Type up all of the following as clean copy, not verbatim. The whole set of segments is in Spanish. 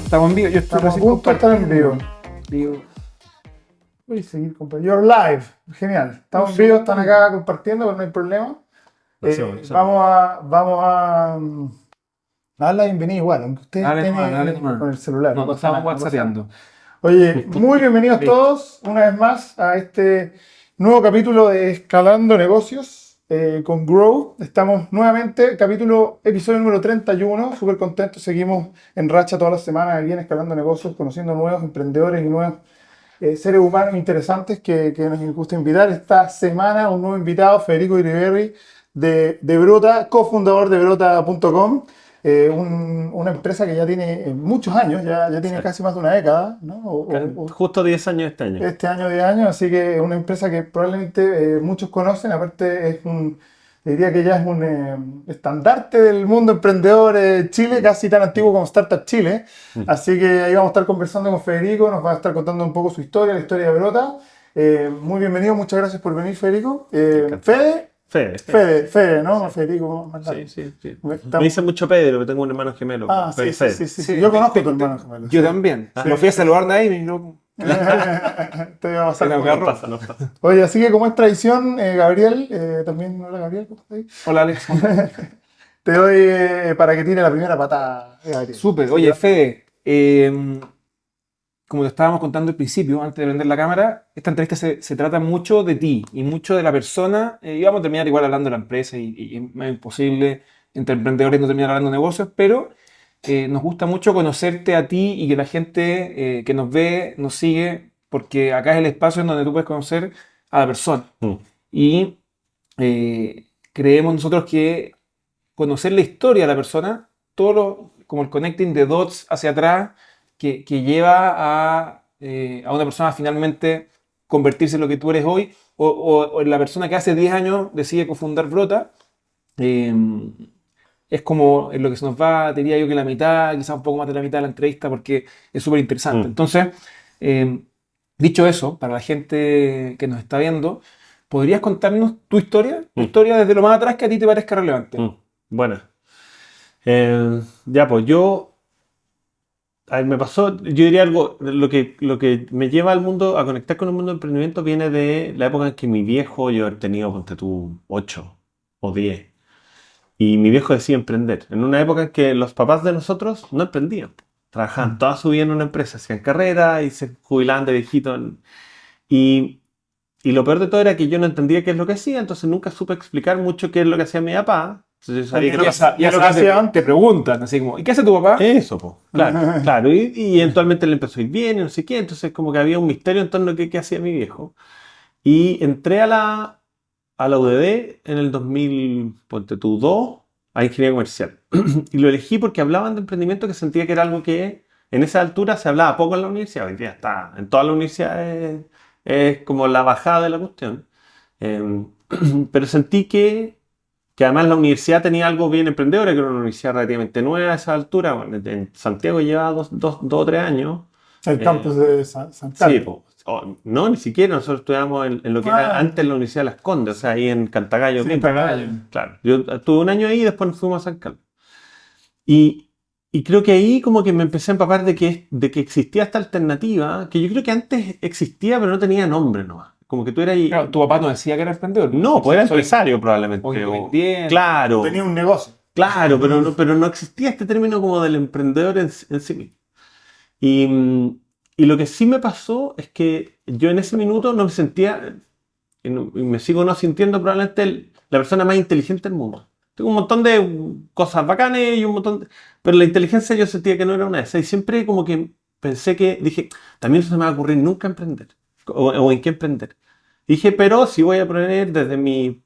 Estamos en vivo. Yo estoy Estamos a punto de estar en vivo. Voy a seguir compartiendo. You're live. Genial. Estamos en vivo, están acá compartiendo, pero no hay problema. Vamos a dar la bienvenida igual, aunque ustedes estén con el celular. No estamos whatsappeando. Oye, muy bienvenidos todos una vez más a este nuevo capítulo de Escalando Negocios con Grow. Estamos nuevamente, episodio número 31, súper contentos, seguimos en racha todas las semanas aquí en Escalando Negocios, conociendo nuevos emprendedores y nuevos seres humanos interesantes que nos gusta invitar. Esta semana un nuevo invitado, Federico Iriberri de Brota, cofundador de Brota.com. Una empresa que ya tiene muchos años, ya tiene casi más de una década, ¿no? Justo 10 años este año. Este año, 10 años, así que es una empresa que probablemente muchos conocen, aparte diría que ya es un estandarte del mundo emprendedor Chile, casi tan antiguo como Startup Chile, así que ahí vamos a estar conversando con Federico, nos va a estar contando un poco su historia, la historia de Brota. Muy bienvenido, muchas gracias por venir, Federico. Fede, ¿no? Federico. Sí. Me dice mucho Pedro, que tengo un hermano gemelo. Sí. Yo conozco a tu hermano gemelo. Yo también. Lo fui a saludar de ahí y no... Te va a pasar. No pasa. Oye, así que como es tradición, Gabriel, también, hola Gabriel, ¿cómo estás ahí? Hola Alex. Te doy para que tire la primera patada, Gabriel. Súper. Oye, Fede, como te estábamos contando al principio, antes de prender la cámara, esta entrevista se trata mucho de ti y mucho de la persona. Íbamos a terminar igual hablando de la empresa y es imposible entre emprendedores no terminar hablando de negocios, pero nos gusta mucho conocerte a ti y que la gente que nos ve, nos sigue, porque acá es el espacio en donde tú puedes conocer a la persona. Y creemos nosotros que conocer la historia de la persona, como el connecting the dots hacia atrás, que lleva a una persona a finalmente convertirse en lo que tú eres hoy, o en la persona que hace 10 años decide cofundar Brota, es como en lo que se nos va, diría yo que la mitad, quizás un poco más de la mitad de la entrevista, porque es súper interesante. Entonces, dicho eso, para la gente que nos está viendo, ¿podrías contarnos tu historia? Tu historia desde lo más atrás que a ti te parezca relevante. Bueno, pues yo... A ver, me pasó, yo diría algo, lo que me lleva al mundo, a conectar con el mundo del emprendimiento viene de la época en que mi viejo, yo he tenido, ponte tú, 8 o 10, y mi viejo decía emprender, en una época en que los papás de nosotros no emprendían, trabajaban toda su vida en una empresa, hacían carrera y se jubilaban de viejito, y lo peor de todo era que yo no entendía qué es lo que hacía, entonces nunca supe explicar mucho qué es lo que hacía mi papá. Entonces, te preguntan, así como, ¿y qué hace tu papá? Eso, pues, claro. Y eventualmente le empezó a ir bien y no sé qué. Entonces, como que había un misterio en torno a qué hacía mi viejo. Y entré a la UDD en el 2002 a ingeniería comercial. Y lo elegí porque hablaban de emprendimiento, que sentía que era algo que en esa altura se hablaba poco en la universidad. Hoy día está en toda la universidad, es como la bajada de la cuestión. Pero sentí que además la universidad tenía algo bien emprendedor, que era una universidad relativamente nueva a esa altura. Bueno, en Santiago llevaba 2 o 3 años. El campus de San Carlos. Sí, no, ni siquiera. Nosotros estudiamos en lo que era antes la Universidad de Las Condes, o sea, ahí en Cantagallo. Sí, Cantagallo. Claro, yo estuve un año ahí y después nos fuimos a San Carlos. Y creo que ahí como que me empecé a empapar de que existía esta alternativa, que yo creo que antes existía, pero no tenía nombre nomás. Como que tú eras ahí. Claro, tu papá no decía que era emprendedor. No, pues era empresario probablemente. Claro. Tenía un negocio. Claro, pero no existía este término como del emprendedor en sí mismo. Y lo que sí me pasó es que yo en ese minuto no me sentía, y me sigo no sintiendo probablemente la persona más inteligente del mundo. Tengo un montón de cosas bacanas y pero la inteligencia yo sentía que no era una de esas. Y siempre como que dije, también no se me va a ocurrir nunca emprender. O en qué emprender. Dije, pero sí voy a poner desde mi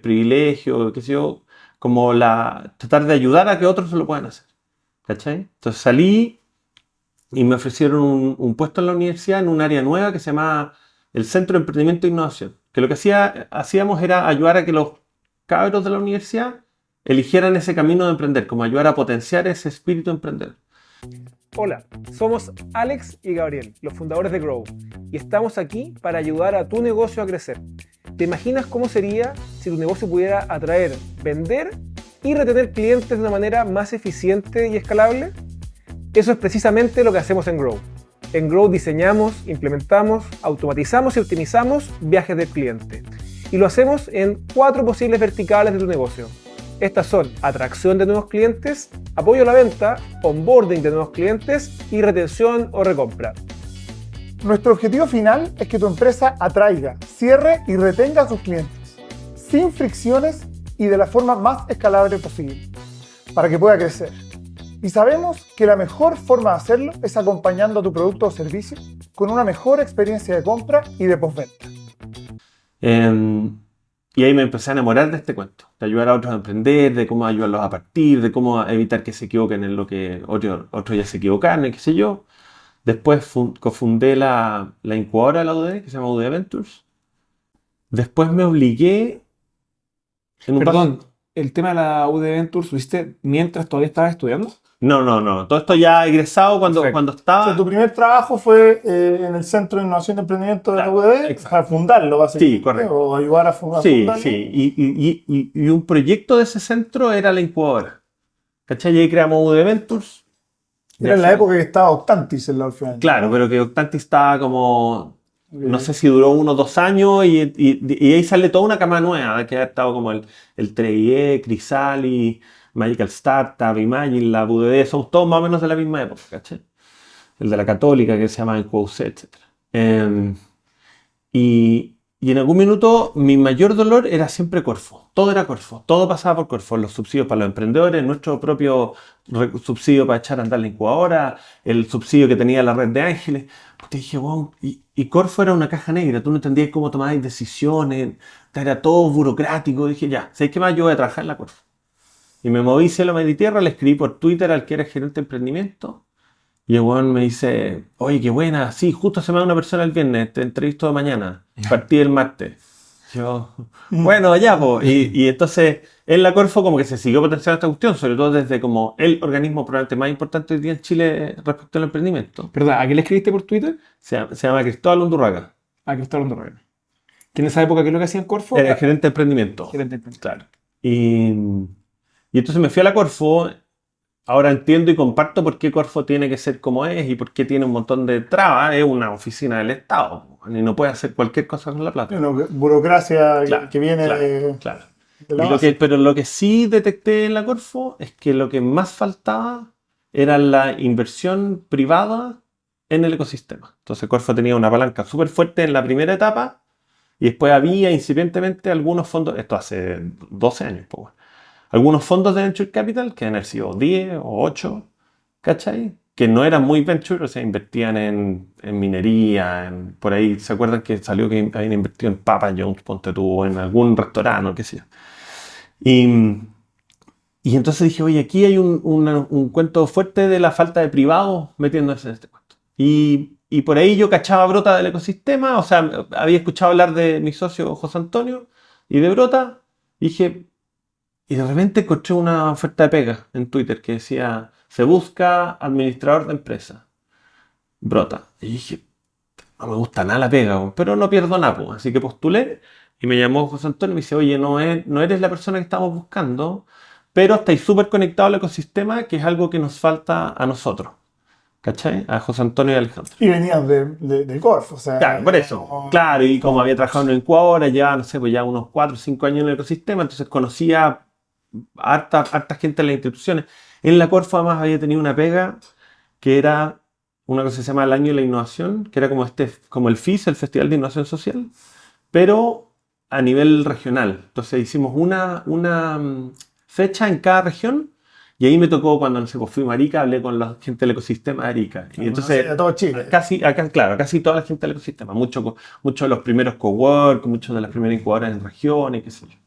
privilegio, qué sé yo, como tratar de ayudar a que otros se lo puedan hacer. ¿Cachai? Entonces salí y me ofrecieron un puesto en la universidad en un área nueva que se llama el Centro de Emprendimiento e Innovación. Que lo que hacíamos era ayudar a que los cabros de la universidad eligieran ese camino de emprender, como ayudar a potenciar ese espíritu emprendedor. Hola, somos Alex y Gabriel, los fundadores de Grow, y estamos aquí para ayudar a tu negocio a crecer. ¿Te imaginas cómo sería si tu negocio pudiera atraer, vender y retener clientes de una manera más eficiente y escalable? Eso es precisamente lo que hacemos en Grow. En Grow diseñamos, implementamos, automatizamos y optimizamos viajes del cliente. Y lo hacemos en 4 posibles verticales de tu negocio. Estas son atracción de nuevos clientes, apoyo a la venta, onboarding de nuevos clientes y retención o recompra. Nuestro objetivo final es que tu empresa atraiga, cierre y retenga a sus clientes, sin fricciones y de la forma más escalable posible, para que pueda crecer. Y sabemos que la mejor forma de hacerlo es acompañando a tu producto o servicio con una mejor experiencia de compra y de postventa. Y ahí me empecé a enamorar de este cuento, de ayudar a otros a emprender, de cómo ayudarlos a partir, de cómo evitar que se equivoquen en lo que otros ya se equivocaron, qué sé yo. Después cofundé la incubadora de la UD, que se llama UD Ventures. Después me obligué... Perdón, el tema de la UD Ventures, ¿lo hiciste mientras todavía estabas estudiando? No. Todo esto ya egresado cuando O estaba... sea, tu primer trabajo fue en el Centro de Innovación de Emprendimiento de la UD, exacto. para fundarlo, básicamente. Sí, correcto. O ayudar a fundarlo. Sí. Y un proyecto de ese centro era la incubadora. ¿Cachai? Y ahí creamos UD Ventures. Era en la época que estaba Octantis en la Orfeal. Claro, pero que Octantis estaba como... No sé si duró 1 o 2 años y ahí sale toda una cama nueva, que ha estado como el 3IE, Crisali, Magical Startup, Imagine, la UDD, somos todos más o menos de la misma época, ¿cachai? El de la Católica, que se llama Enquose, etc. Y en algún minuto mi mayor dolor era siempre Corfo. Todo era Corfo. Todo pasaba por Corfo. Los subsidios para los emprendedores, nuestro propio subsidio para echar a andar la incubadora, el subsidio que tenía la red de ángeles. Te dije, wow, y Corfo era una caja negra. Tú no entendías cómo tomabas decisiones. Era todo burocrático. Dije, ya, ¿sabes qué más? Yo voy a trabajar en la Corfo. Y me moví cielo, medio y tierra. Le escribí por Twitter al que era gerente de emprendimiento. Y el weón me dice, oye, qué buena, sí, justo se me da una persona el viernes, te entrevisto mañana, partí el martes. Yo, bueno, ya, pues. Y entonces, en la Corfo como que se siguió potenciando esta cuestión, sobre todo desde como el organismo probablemente más importante hoy día en Chile respecto al emprendimiento. ¿Verdad? ¿A qué le escribiste por Twitter? Se llama Cristóbal Undurraga. A Cristóbal Undurraga. ¿Que en esa época qué es lo que hacía en Corfo? Era el gerente de emprendimiento. Gerente de emprendimiento. Claro. Y entonces me fui a la Corfo. Ahora entiendo y comparto por qué Corfo tiene que ser como es y por qué tiene un montón de trabas. Es una oficina del Estado y no puede hacer cualquier cosa con la plata. Bueno, burocracia Claro, que viene claro. de la base. Pero lo que sí detecté en la Corfo es que lo que más faltaba era la inversión privada en el ecosistema. Entonces Corfo tenía una palanca súper fuerte en la primera etapa y después había incipientemente algunos fondos, esto hace 12 años, pues, algunos fondos de Venture Capital, que han sido 10 o 8, ¿cachai? Que no eran muy venture, o sea, invertían en minería, por ahí, ¿se acuerdan que salió que habían invertido en Papa John's, ponte tú, en algún restaurante o qué sé yo? Y entonces dije, oye, aquí hay un cuento fuerte de la falta de privados metiéndose en este cuento. Y por ahí yo cachaba Brota del ecosistema, o sea, había escuchado hablar de mi socio José Antonio y de Brota, y dije... Y de repente encontré una oferta de pega en Twitter que decía, se busca administrador de empresa. Brota. Y dije, no me gusta nada la pega, pero no pierdo nada. Pues. Así que postulé y me llamó José Antonio y me dice, oye, no eres la persona que estamos buscando, pero estáis súper conectado al ecosistema, que es algo que nos falta a nosotros. ¿Cachai? A José Antonio y a Alejandro. Y venías del Corfo, o sea... Claro, por eso. Claro, y como había trabajado en una incubadora, ya, no sé, pues ya unos 4 o 5 años en el ecosistema, entonces conocía harta gente en las instituciones. En la Corfo además había tenido una pega que era una cosa que se llama el Año de la Innovación, que era como el FIS, el Festival de Innovación Social, pero a nivel regional. Entonces hicimos una fecha en cada región y ahí me tocó cuando, no sé, pues fui a Arica, hablé con la gente del ecosistema de Arica. Y entonces, a todo Chile. casi toda la gente del ecosistema, muchos de los primeros cowork, muchos de las primeras incubadoras en regiones, qué sé yo.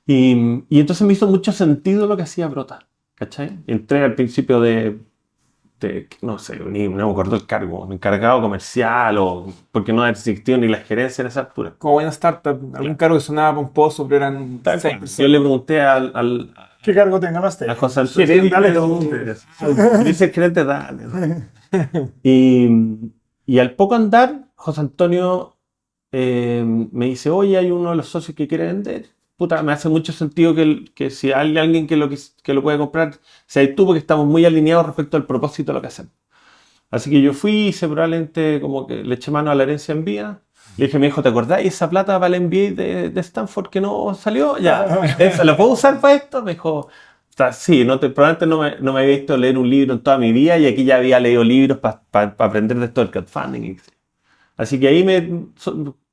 Y entonces me hizo mucho sentido lo que hacía Brota, ¿cachai? Entré al principio no sé, no me acuerdo el cargo, encargado comercial, porque no existía ni la gerencia en esa altura. Como buena startup, algún cargo que sonaba pomposo, pero eran 6 personas. Yo le pregunté al ¿Qué cargo te ganaste? a José Antonio. Sí, dale tú. Dice el gerente, dale. Y al poco andar, José Antonio me dice, oye, hay uno de los socios que quiere vender. puta, me hace mucho sentido que si hay alguien que lo puede comprar, sea tú, porque estamos muy alineados respecto al propósito de lo que hacemos. Así que yo fui, hice probablemente como que le eché mano a la herencia en vía. Le dije a mi hijo, ¿te acordás? Esa plata para el MBA de Stanford que no salió, ya, ¿esa la puedo usar para esto? Me dijo, o sea, sí, probablemente no me había visto leer un libro en toda mi vida y aquí ya había leído libros para aprender de esto del crowdfunding. Así que ahí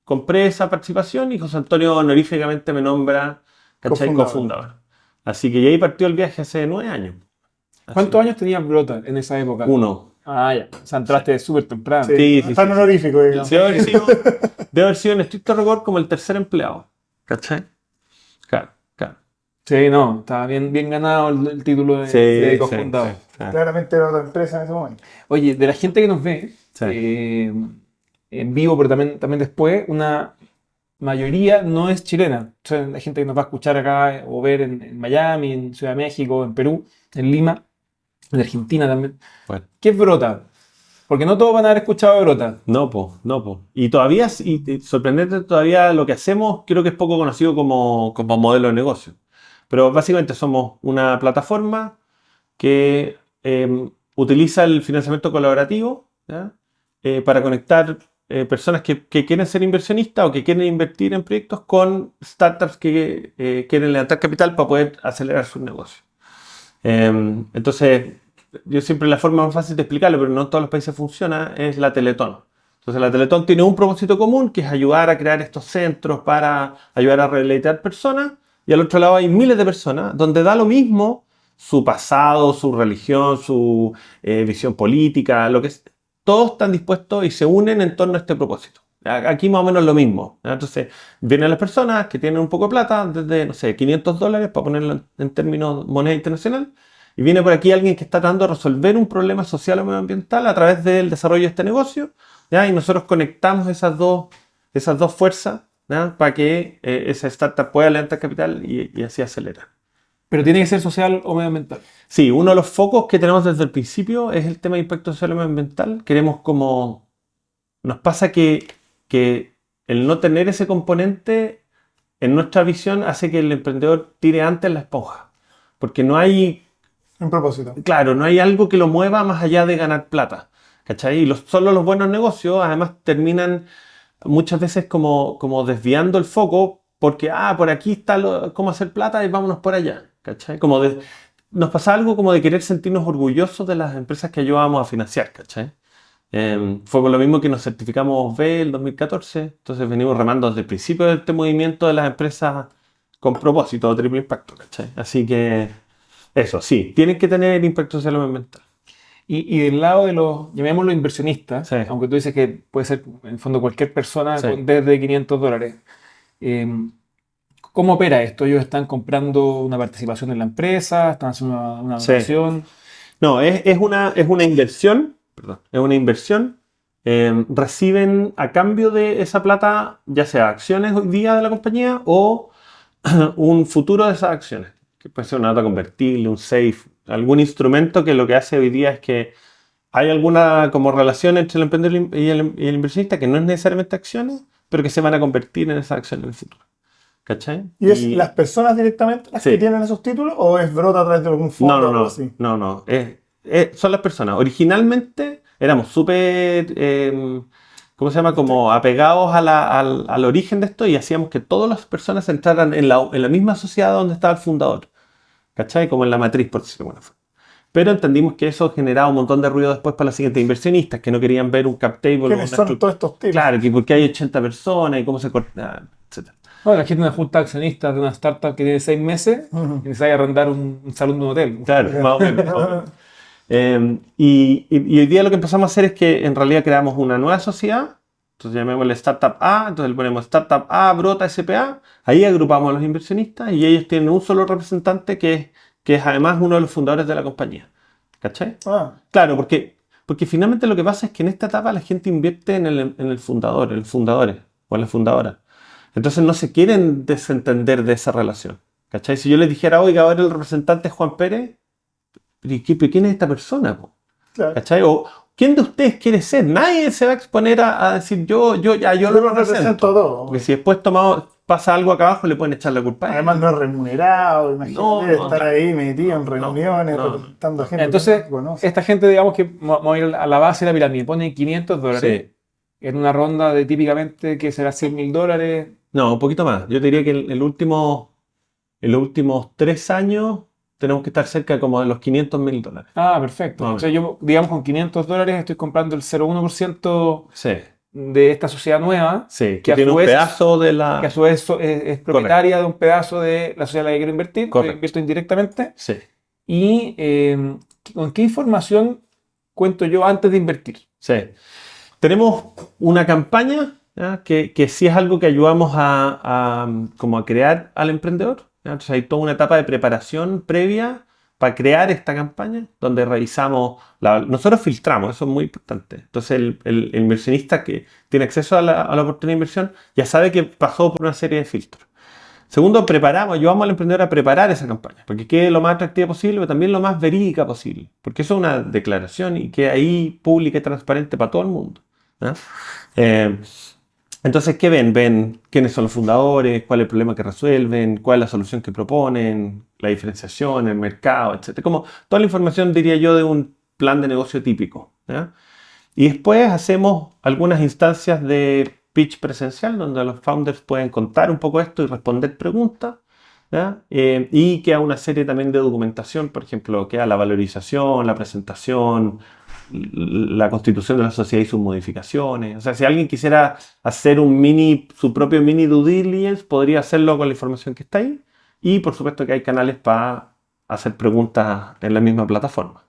compré esa participación y José Antonio honoríficamente me nombra, ¿cachai? Cofundador. Así que ahí partió el viaje hace 9 años. ¿Cuántos años tenía Brota en esa época? 1. Ah, ya. O sea, entraste súper temprano. Sí. Tan honorífico, digamos. Debe haber sido en estricto rigor como el tercer empleado. ¿Cachai? Claro. Sí, no, estaba bien ganado el título de cofundador. Claramente era otra empresa en ese momento. Oye, de la gente que nos ve, en vivo, pero también después, una mayoría no es chilena. O sea, la gente que nos va a escuchar acá o ver en Miami, en Ciudad de México, en Perú, en Lima, en Argentina también. Bueno. ¿Qué es Brota? Porque no todos van a haber escuchado de Brota. No, po. Y todavía, sorprendente, todavía lo que hacemos creo que es poco conocido como modelo de negocio. Pero básicamente somos una plataforma que utiliza el financiamiento colaborativo, ¿ya? Para conectar personas que quieren ser inversionistas o que quieren invertir en proyectos con startups que quieren levantar capital para poder acelerar sus negocios. Entonces, yo siempre la forma más fácil de explicarlo, pero no en todos los países funciona, es la Teletón. Entonces la Teletón tiene un propósito común, que es ayudar a crear estos centros para ayudar a rehabilitar personas, y al otro lado hay miles de personas donde da lo mismo su pasado, su religión, su visión política, lo que es. Todos están dispuestos y se unen en torno a este propósito. Aquí más o menos lo mismo. Entonces, vienen las personas que tienen un poco de plata, desde, no sé, $500, para ponerlo en términos moneda internacional, y viene por aquí alguien que está tratando de resolver un problema social o medioambiental a través del desarrollo de este negocio, ¿ya? Y nosotros conectamos esas dos fuerzas, ¿ya? Para que esa startup pueda levantar capital y así acelerar. Pero tiene que ser social o medioambiental. Sí, uno de los focos que tenemos desde el principio es el tema de impacto social y medioambiental. Queremos como... Nos pasa que el no tener ese componente en nuestra visión hace que el emprendedor tire antes la esponja. Porque no hay... Un propósito. Claro, no hay algo que lo mueva más allá de ganar plata. ¿Cachai? Y solo los buenos negocios además terminan muchas veces como desviando el foco porque, por aquí está cómo hacer plata y vámonos por allá. ¿Cachai? Nos pasa algo como de querer sentirnos orgullosos de las empresas que ayudábamos a financiar. ¿Cachai? Fue por lo mismo que nos certificamos B el 2014. Entonces venimos remando desde el principio de este movimiento de las empresas con propósito de triple impacto. ¿Cachai? Así que eso, sí, tienen que tener impacto social y ambiental. Y del lado de los, llamémoslo inversionistas, Sí. aunque tú dices que puede ser en el fondo cualquier persona Sí. desde $500, ¿cómo opera esto? ¿Ellos están comprando una participación en la empresa? ¿Están haciendo una Sí. donación? No, es una inversión. Perdón, es una inversión. Reciben a cambio de esa plata, ya sea acciones hoy día de la compañía o un futuro de esas acciones. Que puede ser una nota convertible, un safe, algún instrumento que lo que hace hoy día es que hay alguna como relación entre el emprendedor y el inversionista que no es necesariamente acciones, pero que se van a convertir en esas acciones en el futuro. ¿Cachai? ¿Y es las personas directamente las Sí. que tienen esos títulos o es Brota a través de algún fondo o algo así? No. Son las personas. Originalmente éramos súper, ¿cómo se llama? Como apegados al origen de esto y hacíamos que todas las personas entraran en la misma sociedad donde estaba el fundador. ¿Cachai? Como en la matriz, por decirlo de alguna forma. Pero entendimos que eso generaba un montón de ruido después para los siguientes inversionistas que no querían ver un cap table. ¿Quiénes son todos estos tipos? Claro, que porque hay 80 personas y cómo se corta, etc. No, la gente, una junta de accionistas de una startup que tiene 6 meses y necesita arrendar un salón de un hotel. Claro, más o menos. Y hoy día lo que empezamos a hacer es que en realidad creamos una nueva sociedad. Entonces llamémosle Startup A, entonces le ponemos Startup A, Brota, SPA. Ahí agrupamos a los inversionistas y ellos tienen un solo representante que es además uno de los fundadores de la compañía. ¿Cachai? Claro, porque finalmente lo que pasa es que en esta etapa la gente invierte en el fundador, en los fundadores o en la fundadora. Entonces no se quieren desentender de esa relación. ¿Cachai? Si yo les dijera, oiga, ahora el representante es Juan Pérez, ¿pero quién es esta persona? Claro. ¿Cachai? O ¿quién de ustedes quiere ser? Nadie se va a exponer a decir yo lo represento todo. Porque si después pasa algo acá abajo le pueden echar la culpa a él. Además no es remunerado, imagínate No, no, estar claro. ahí metido en reuniones, no. representando a gente Entonces, que no conoce. esta gente, digamos que vamos a ir a la base de la pirámide, pone $500 Sí. en una ronda de típicamente que será $100.000. No, un poquito más. Yo te diría que en los últimos 3 años tenemos que estar cerca como de los $500.000. Ah, perfecto. Más o O sea, yo, digamos, con $500 estoy comprando el 0,1% Sí, de esta sociedad nueva, sí. que Que a tiene su un vez- pedazo de que la... a su vez es propietaria de un pedazo de la sociedad en la que quiero invertir. Yo Correcto. invierto indirectamente. Sí, ¿Y con qué información cuento yo antes de invertir? sí. Tenemos una campaña, ¿ya? Que sí es algo que ayudamos como a crear al emprendedor, ¿ya? Entonces hay toda una etapa de preparación previa para crear esta campaña, donde revisamos, nosotros filtramos, eso es muy importante. Entonces el inversionista que tiene acceso a la oportunidad de inversión ya sabe que pasó por una serie de filtros. Segundo, ayudamos al emprendedor a preparar esa campaña, porque quede lo más atractiva posible, pero también lo más verídica posible, porque eso es una declaración y que ahí pública y transparente para todo el mundo, ¿ya? Entonces, ¿qué ven? Ven quiénes son los fundadores, cuál es el problema que resuelven, cuál es la solución que proponen, la diferenciación, el mercado, etc. Como toda la información, diría yo, de un plan de negocio típico, ¿ya? Y después hacemos algunas instancias de pitch presencial, donde los founders pueden contar un poco esto y responder preguntas, ¿ya? Y queda una serie también de documentación, por ejemplo, queda la valorización, la presentación, la constitución de la sociedad y sus modificaciones. O sea, si alguien quisiera hacer su propio mini due diligence, podría hacerlo con la información que está ahí. Y por supuesto que hay canales para hacer preguntas en la misma plataforma.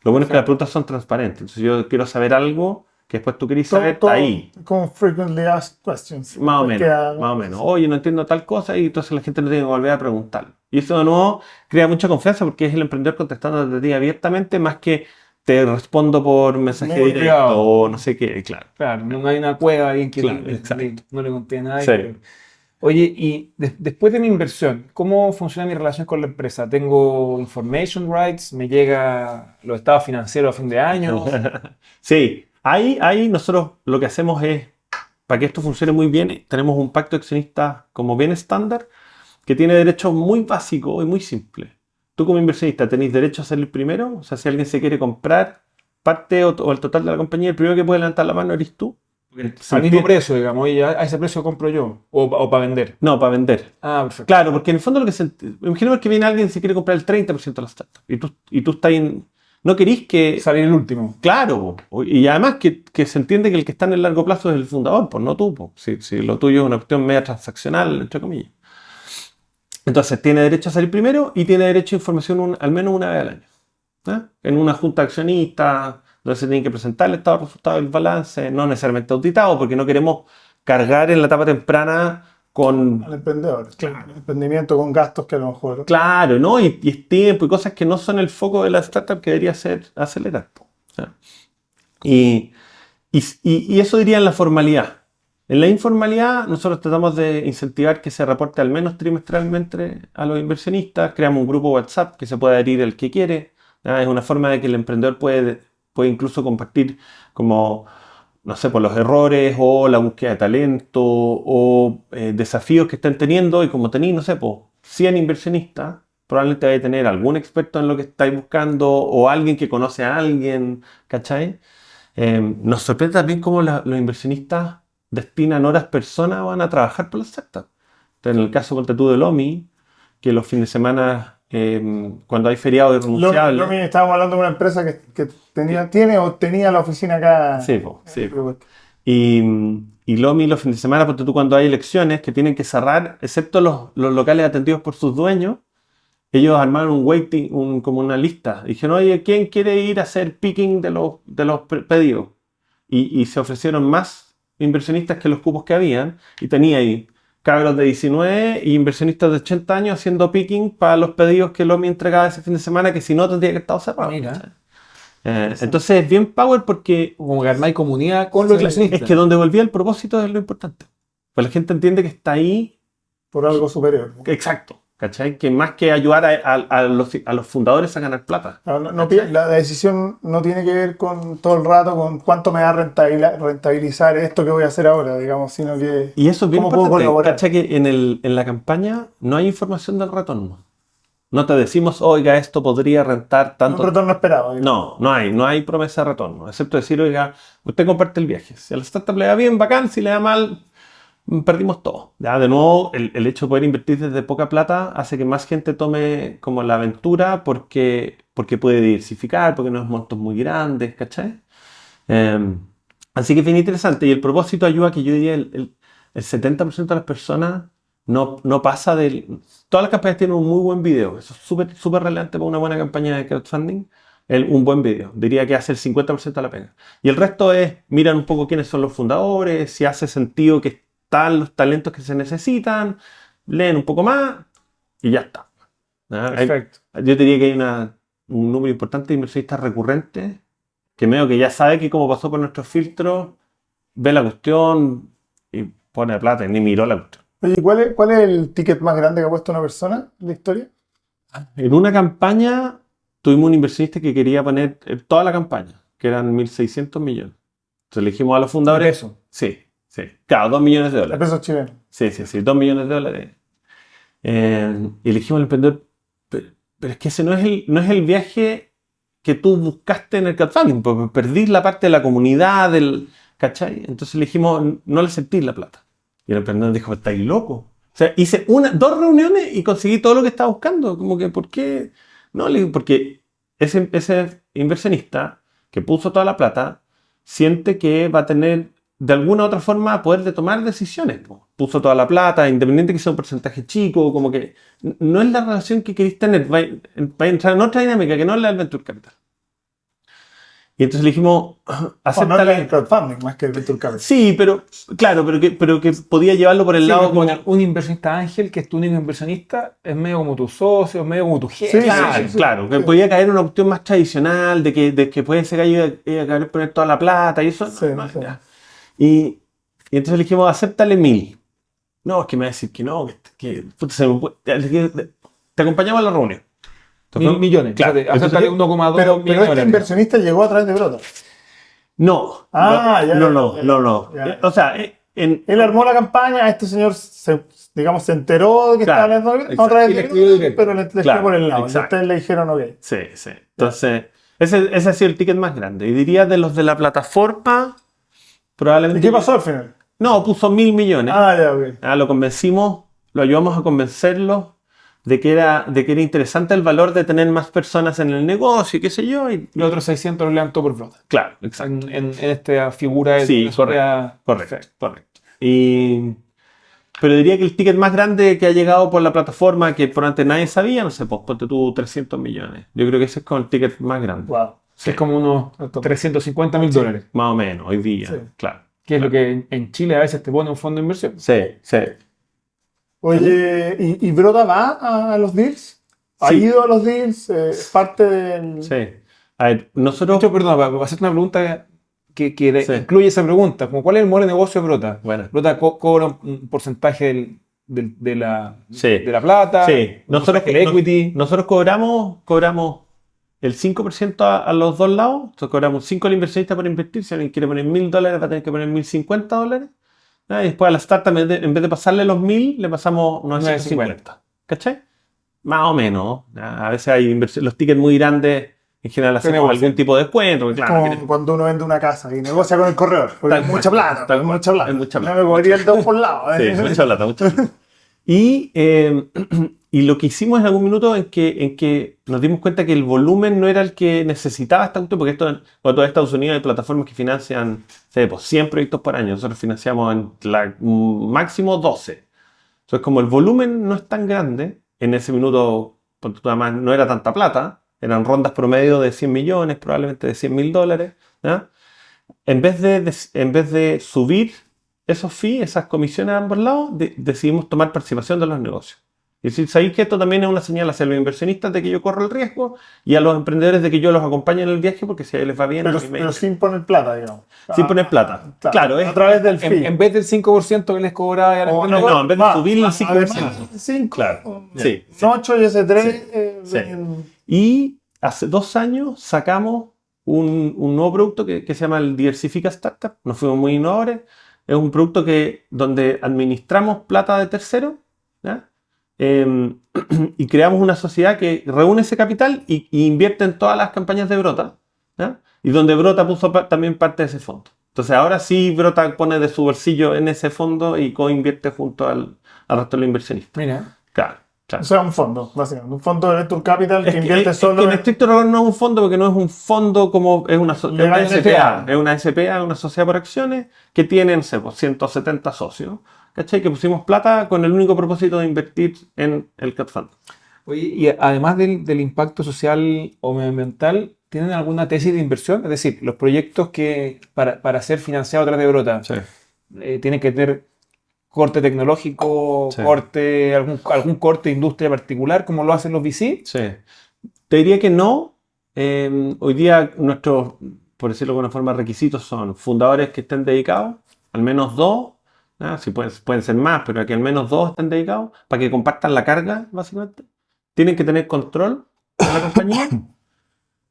Lo bueno es que las preguntas son transparentes. Entonces yo quiero saber algo que después tú querés saber, está ahí. Como frequently asked questions. Más o menos, Queda- más o menos. Oye, no entiendo tal cosa y entonces la gente no tiene que volver a preguntar. Y eso de nuevo crea mucha confianza porque es el emprendedor contestando desde ti abiertamente más que te respondo por mensaje Muy directo privado. o no sé qué, claro. Claro, no hay una cueva ahí en que Claro, exacto. no le conté a nadie. Sí. Oye, y después de mi inversión, ¿cómo funciona mi relación con la empresa? ¿Tengo information rights? ¿Me llega los estados financieros a fin de año? Sí, ahí nosotros lo que hacemos es, para que esto funcione muy bien, tenemos un pacto de accionistas como bien estándar, que tiene derechos muy básicos y muy simples. Tú como inversionista tenés derecho a ser el primero, o sea, si alguien se quiere comprar parte o el total de la compañía, el primero que puede levantar la mano eres tú. Porque si Al mismo tienes- precio, digamos, oye, a ese precio compro yo, o para vender. No, para vender. Ah, perfecto. Claro, porque en el fondo imaginemos que viene alguien y se quiere comprar el 30% de la startup, y tú estás no querís que... Salir el último. Claro, y además que se entiende que el que está en el largo plazo es el fundador, pues no tú. Si lo tuyo es una cuestión media transaccional, entre comillas. Entonces, tiene derecho a salir primero y tiene derecho a información al menos una vez al año, ¿eh? En una junta de accionistas, donde se tiene que presentar el estado de resultados del balance, no necesariamente auditado, porque no queremos cargar en la etapa temprana con... Al emprendedor. Claro. Emprendimiento con gastos que a lo mejor. Claro, ¿no? Y es tiempo y cosas que no son el foco de la startup que debería ser acelerar. ¿Ya? Y eso diría en la formalidad. En la informalidad, nosotros tratamos de incentivar que se reporte al menos trimestralmente a los inversionistas. Creamos un grupo WhatsApp que se puede adherir el que quiere. ¿Ya? Es una forma de que el emprendedor puede incluso compartir como, no sé, por los errores o la búsqueda de talento o desafíos que estén teniendo. Y como tenéis, no sé, pues 100 inversionistas, probablemente vais a tener algún experto en lo que estáis buscando o alguien que conoce a alguien, ¿cachai? Nos sorprende también cómo los inversionistas destinan horas personas van a trabajar por la startup. Entonces, en el caso ponte tú de Lomi, que los fines de semana, cuando hay feriado irrenunciable... Lomi, estábamos hablando de una empresa que tenía la oficina acá. Sí, sí. Y Lomi los fines de semana, ponte tú cuando hay elecciones que tienen que cerrar, excepto los locales atendidos por sus dueños, ellos armaron un waiting, como una lista. Dijeron, oye, ¿quién quiere ir a hacer picking de los pedidos? Y se ofrecieron más inversionistas que los cupos que habían. Y tenía ahí cabros de 19 y inversionistas de 80 años haciendo picking para los pedidos que Lomi entregaba ese fin de semana, que si no tendría que estar cerrado. Mira. Entonces es bien power porque Como que armáis comunidad con los Sí, inversionistas. es que donde volvía el propósito es lo importante. Pues la gente entiende que está ahí. Por algo superior. Exacto. ¿cachai? Que más que ayudar a los fundadores a ganar plata. La decisión no tiene que ver con todo el rato con cuánto me va a rentabilizar esto que voy a hacer ahora, digamos, sino que Y eso es bien cómo puedo importante, colaborar. ¿cachai? Que en la campaña no hay información del retorno. No te decimos, oiga, esto podría rentar tanto. Un retorno esperado. Digamos. No hay promesa de retorno, excepto decir, oiga, usted comparte el viaje. Si a la startup le va bien, bacán, si le da mal, perdimos todo. Ya, de nuevo, el hecho de poder invertir desde poca plata hace que más gente tome como la aventura porque puede diversificar, porque no es montos muy grandes, ¿cachai? Así que es bien interesante. Y el propósito ayuda a que yo diría el 70% de las personas no pasa del... Todas las campañas tienen un muy buen video. Eso es súper relevante para una buena campaña de crowdfunding. Un buen video. Diría que hace el 50% de la pena. Y el resto es, miran un poco quiénes son los fundadores, si hace sentido que están los talentos que se necesitan, leen un poco más y ya está. Perfecto. Yo diría que hay un número importante de inversionistas recurrentes que medio que ya sabe que como pasó por nuestros filtros, ve la cuestión y pone plata y ni miró la cuestión. Oye, ¿cuál es el ticket más grande que ha puesto una persona en la historia? En una campaña tuvimos un inversionista que quería poner toda la campaña, que eran 1.600 millones. Entonces elegimos a los fundadores. ¿De peso? Sí. Claro, 2 millones de El dólares. peso chileno. Sí, 2 millones de dólares. Y elegimos al emprendedor. Pero es que ese no es el viaje que tú buscaste en el crowdfunding, porque perdí la parte de la comunidad, ¿cachai? Entonces elegimos no le sentí la plata. Y el emprendedor dijo, estáis loco. O sea, hice 2 reuniones y conseguí todo lo que estaba buscando. Como que, ¿por qué? No, le digo, porque ese inversionista que puso toda la plata siente que va a tener de alguna u otra forma poder de tomar decisiones. Puso toda la plata, independiente que sea un porcentaje chico, como que no es la relación que queréis tener. Va a entrar en otra dinámica que no es la del Venture Capital. Y entonces le dijimos, No es el crowdfunding más que el Venture Capital. Sí, pero claro, pero que podía llevarlo por el Sí, lado como como... un inversionista ángel, que es tu único inversionista, es medio como tu socio, es medio como tu jefe. Sí, Claro, que sí. podía caer en una opción más tradicional, de que puede ser que iba a querer poner toda la plata y eso. Sí, sí. Ya. Y entonces le dijimos, acéptale 1.000. No, es que me va a decir que no, puta, te acompañamos a la reunión. Entonces, 1.000 millones. Claro. O sea, acéptale Entonces, 1,2 Pero millones de este dólares. inversionista llegó a través de Brota. no. Ya. No. Ya. O sea, Él armó la campaña, este señor se enteró de que Claro, estaba hablando exacto. a través Y le de escribió Brota, directo. pero le escribió Claro, por el lado. Y exacto. ustedes le dijeron ok. Sí. Entonces, ese ha sido el ticket más grande. Y diría de los de la plataforma, probablemente... ¿Y qué pasó al final? No, puso 1.000 millones. Ya, ok. Lo convencimos, lo ayudamos a convencerlo de que era interesante el valor de tener más personas en el negocio y qué sé yo. Y Los otros 600 los levantó por Brota. claro, exacto. En esta figura de Sí, tesorería. Correcto. Pero diría que el ticket más grande que ha llegado por la plataforma, que por antes nadie sabía, no sé, pues ponte tú 300 millones. Yo creo que ese es como el ticket más grande. Wow. Que es como unos 350.000 dólares. Más o menos, hoy día, Sí. claro. Que es lo que en Chile a veces te pone un fondo de inversión. Sí. Oye, ¿y Brota va a los deals? ¿Ha Sí. ido a los deals? ¿Es parte del...? Sí. A ver, De nosotros... hecho, perdón, para hacerte una pregunta que Sí. incluye esa pregunta, como ¿cuál es el modelo de negocio de Brota? Bueno. Brota cobra un porcentaje de la Sí. plata, Sí, un porcentaje del equity. nosotros cobramos el 5% a los dos lados. Entonces cobramos 5 al inversionista por invertir. Si alguien quiere poner $1.000, va a tener que poner $1.050. Y después a la startup, en vez de pasarle los 1.000, le pasamos 950. ¿Cachai? Más o menos. A veces hay los tickets muy grandes. En general hacemos negocio. algún tipo de descuento. Porque, claro, Como cuando uno vende una casa y negocia con el corredor. Porque Tal es cual, mucha plata. tal Es cual, mucha plata. es mucha plata. No me cobraría el 2 por lado. Sí, mucha plata. Y lo que hicimos en algún minuto en que nos dimos cuenta que el volumen no era el que necesitaba esta cuestión, porque cuando en Estados Unidos hay plataformas que financian 100 proyectos por año, nosotros financiamos máximo 12. Entonces, como el volumen no es tan grande, en ese minuto, además, no era tanta plata, eran rondas promedio de 100 millones, probablemente de $100.000, ¿ya? En vez de subir esos fees, esas comisiones a ambos lados, decidimos tomar participación de los negocios. Es decir, sabéis que esto también es una señal hacia los inversionistas de que yo corro el riesgo y a los emprendedores de que yo los acompañe en el viaje porque si a ellos les va bien, a mí me Pero sin poner plata, digamos. sin poner plata. Claro, A través del fee. En vez del 5% que les cobraba al O emprendedor, no, en vez de subir el además, 5%. 5, Claro. Sí. 8 y ese 3. Sí. Y hace 2 años sacamos un nuevo producto que se llama el Diversifica Startup. Nos fuimos muy innovadores. Es un producto donde administramos plata de terceros, ¿ya? Y creamos una sociedad que reúne ese capital y invierte en todas las campañas de Brota, ¿ya? Y donde Brota puso también parte de ese fondo. Entonces ahora sí Brota pone de su bolsillo en ese fondo y co-invierte junto al resto de los inversionistas. mira, Claro. O sea, un fondo, básicamente. Un fondo de Venture Capital que Es invierte es solo que en estricto rigor no es un fondo porque no es un fondo como es una Legalmente SPA. Es una SPA, una sociedad por acciones que tiene, no sé, pues, 170 socios. ¿Cachai? Que pusimos plata con el único propósito de invertir en el crowdfunding. oye, y además del impacto social o medioambiental, ¿tienen alguna tesis de inversión? Es decir, los proyectos que para ser financiados a través de Brota tienen que tener corte tecnológico, Sí. corte, algún corte de industria particular, como lo hacen los VC. Sí. Te diría que no. Hoy día nuestros, por decirlo de alguna forma, requisitos son fundadores que estén dedicados, al menos 2, ¿no? Si pueden ser más, pero que al menos 2 estén dedicados para que compartan la carga, básicamente. Tienen que tener control de la compañía.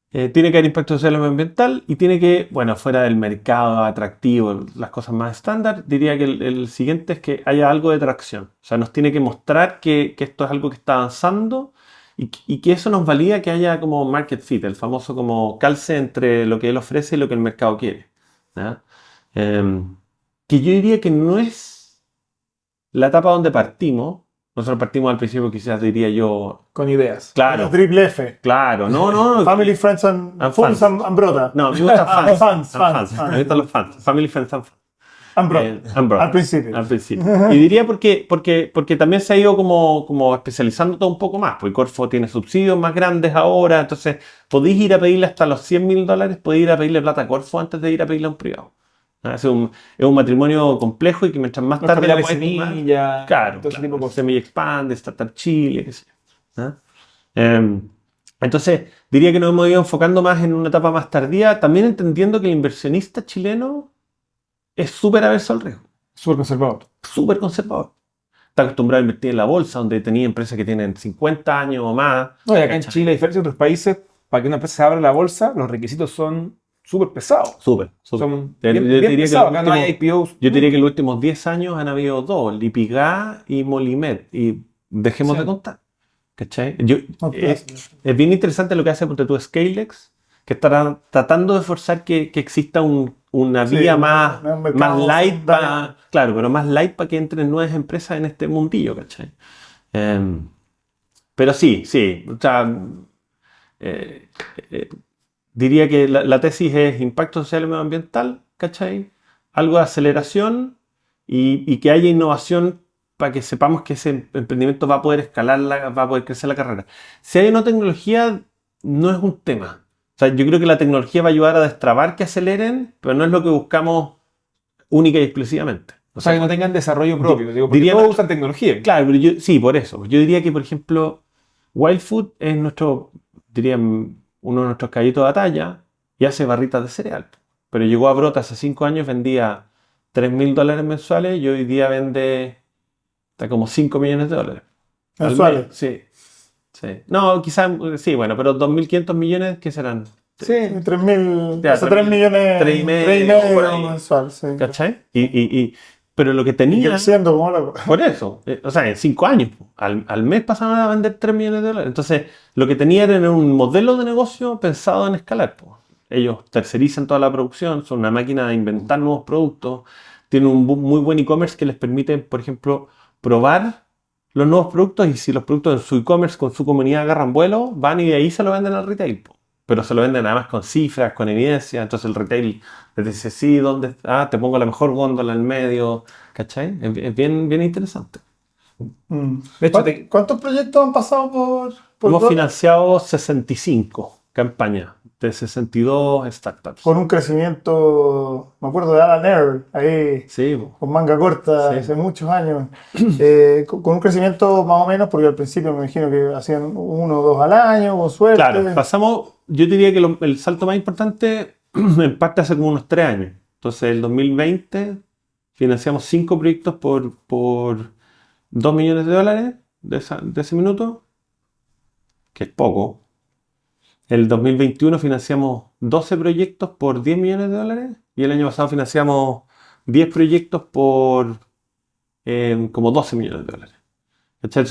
Tiene que haber impacto social y medioambiental y tiene que, bueno, fuera del mercado atractivo, las cosas más estándar, diría que el siguiente es que haya algo de tracción. O sea, nos tiene que mostrar que esto es algo que está avanzando y que eso nos valida que haya como market fit, el famoso como calce entre lo que él ofrece y lo que el mercado quiere, ¿ya? Que yo diría que no es la etapa donde partimos. Nosotros partimos al principio, quizás diría yo, Con ideas. claro, Triple F. claro, no. Family, Friends and Fans. Fools and Brota. No, me gustan fans. Fans, And fans. Me gustan los fans. Family, friends and fans. And Brota. And Brota. Al principio. Al principio. Y diría porque también se ha ido como especializando todo un poco más. Porque Corfo tiene subsidios más grandes ahora. Entonces, podéis ir a pedirle hasta los $100.000. Podéis ir a pedirle plata a Corfo antes de ir a pedirle a un privado. Es un matrimonio complejo y que mientras más Los tarde capitales puedes tomar, semilla, claro, todo ese tipo de cosas. Semilla Expand, Startup Chile, qué sé yo, ¿ah? Entonces, diría que nos hemos ido enfocando más en una etapa más tardía, también entendiendo que el inversionista chileno es súper averso al riesgo, Súper conservador. súper conservador. Está acostumbrado a invertir en la bolsa, donde tenía empresas que tienen 50 años o más. No, y acá en ¿Cachai? Chile, a diferencia de otros países, para que una empresa se abra la bolsa, los requisitos son súper pesados. Súper. Son Yo bien, diría bien que pesados. los Acá no hay últimos- IPOs. Yo diría que en los últimos 10 años han habido 2, Lipigas y Molimed, y dejemos Sí. de contar. ¿Cachai? Es bien interesante lo que hace ponte tú Scalex, que está tratando de forzar que exista una Sí, vía un más mercado light secundario. claro, pero más light para que entren nuevas empresas en este mundillo, ¿cachai? Pero sí, o sea, eh, eh, diría que la tesis es impacto social y medioambiental, ¿cachai? Algo de aceleración y que haya innovación para que sepamos que ese emprendimiento va a poder escalar, va a poder crecer la carrera. Si hay una tecnología, no es un tema. O sea, yo creo que la tecnología va a ayudar a destrabar que aceleren, pero no es lo que buscamos única y exclusivamente. O sea, que no tengan desarrollo propio. Digo, porque diría- todos usan tecnología. Claro, pero sí, por eso. Yo diría que, por ejemplo, Wild Food es uno de nuestros caballitos de batalla y hace barritas de cereal. Pero llegó a Brota hace 5 años, vendía $3.000 mensuales y hoy día vende está como $5 millones. Al Mensuales. mes. Sí. No, quizás, sí, bueno, pero 2.500 millones, ¿qué serán? Sí. 3.000, Ya, o sea, 3 millones, 3,5 por ahí. mensual, sí. ¿Cachai? Pero lo que Y tenía... creciendo como loco. Por eso, o sea, en 5 años, al mes pasaban a vender $3 millones. Entonces, lo que tenían era un modelo de negocio pensado en escalar. Po. Ellos tercerizan toda la producción, son una máquina de inventar nuevos productos, tienen un muy buen e-commerce que les permite, por ejemplo, probar los nuevos productos y si los productos en su e-commerce con su comunidad agarran vuelo, van y de ahí se lo venden al retail. Po. Pero se lo venden además con cifras, con evidencia. Entonces el retail les dice, sí, ¿dónde? Te pongo la mejor góndola en medio. ¿Cachai? Es bien interesante. De hecho, ¿Cuántos proyectos han pasado por Hemos Brota? financiado 65 campañas. de 62 startups. Con un crecimiento, me acuerdo de Alan Earl, ahí Sí, po. con manga corta, Sí. hace muchos años, con un crecimiento más o menos, porque al principio me imagino que hacían 1 o 2 al año, con suerte. Claro, pasamos, yo diría que el salto más importante en parte hace como unos 3 años. Entonces, el 2020 financiamos 5 proyectos por $2 millones de ese minuto, que es poco. El 2021 financiamos 12 proyectos por $10 millones y el año pasado financiamos 10 proyectos por como $12 millones. ¿Cachai?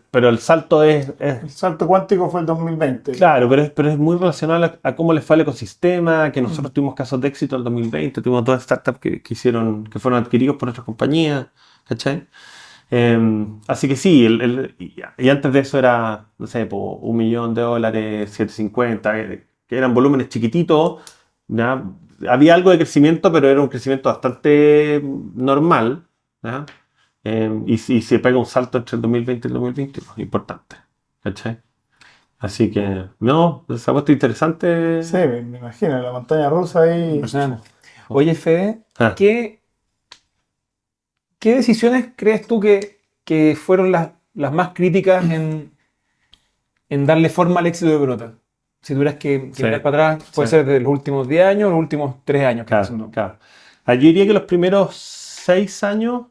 Pero el salto es El salto cuántico fue el 2020. claro, pero es muy relacionado a cómo les fue al ecosistema, que nosotros tuvimos casos de éxito en el 2020, tuvimos 2 startups que fueron adquiridos por otras compañías, ¿cachai? Así que sí, y antes de eso era, no sé, po, $1 millón, 750, que eran volúmenes chiquititos, ¿ya? Había algo de crecimiento, pero era un crecimiento bastante normal, ¿ya? Y se pega un salto entre el 2020 y el 2021, importante, ¿cachai? Así que, no, se ha puesto interesante. Sí, me imagino, la montaña rusa ahí. Impresionante. Oye, Fede, Ah. ¿qué decisiones crees tú que fueron las más críticas en darle forma al éxito de Brota? Si tuvieras que Sí. mirar para atrás, puede Sí. ser de los últimos 10 años o los últimos 3 años. que estás Claro, haciendo. claro. Yo diría que los primeros 6 años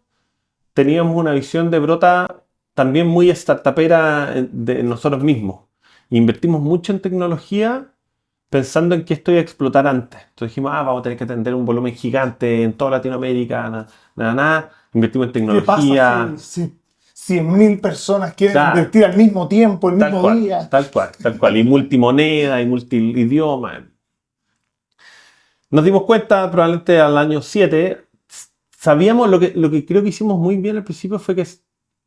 teníamos una visión de Brota también muy startupera de nosotros mismos. Invertimos mucho en tecnología pensando en que esto iba a explotar antes. Entonces dijimos, vamos a tener que atender un volumen gigante en toda Latinoamérica, nada. Invertimos en ¿Qué tecnología. pasa si 100.000 personas quieren Claro. invertir al mismo tiempo, el Tal mismo cual, día? tal cual. Y multimoneda y multiidioma. Nos dimos cuenta probablemente al año 7. Sabíamos lo que creo que hicimos muy bien al principio fue que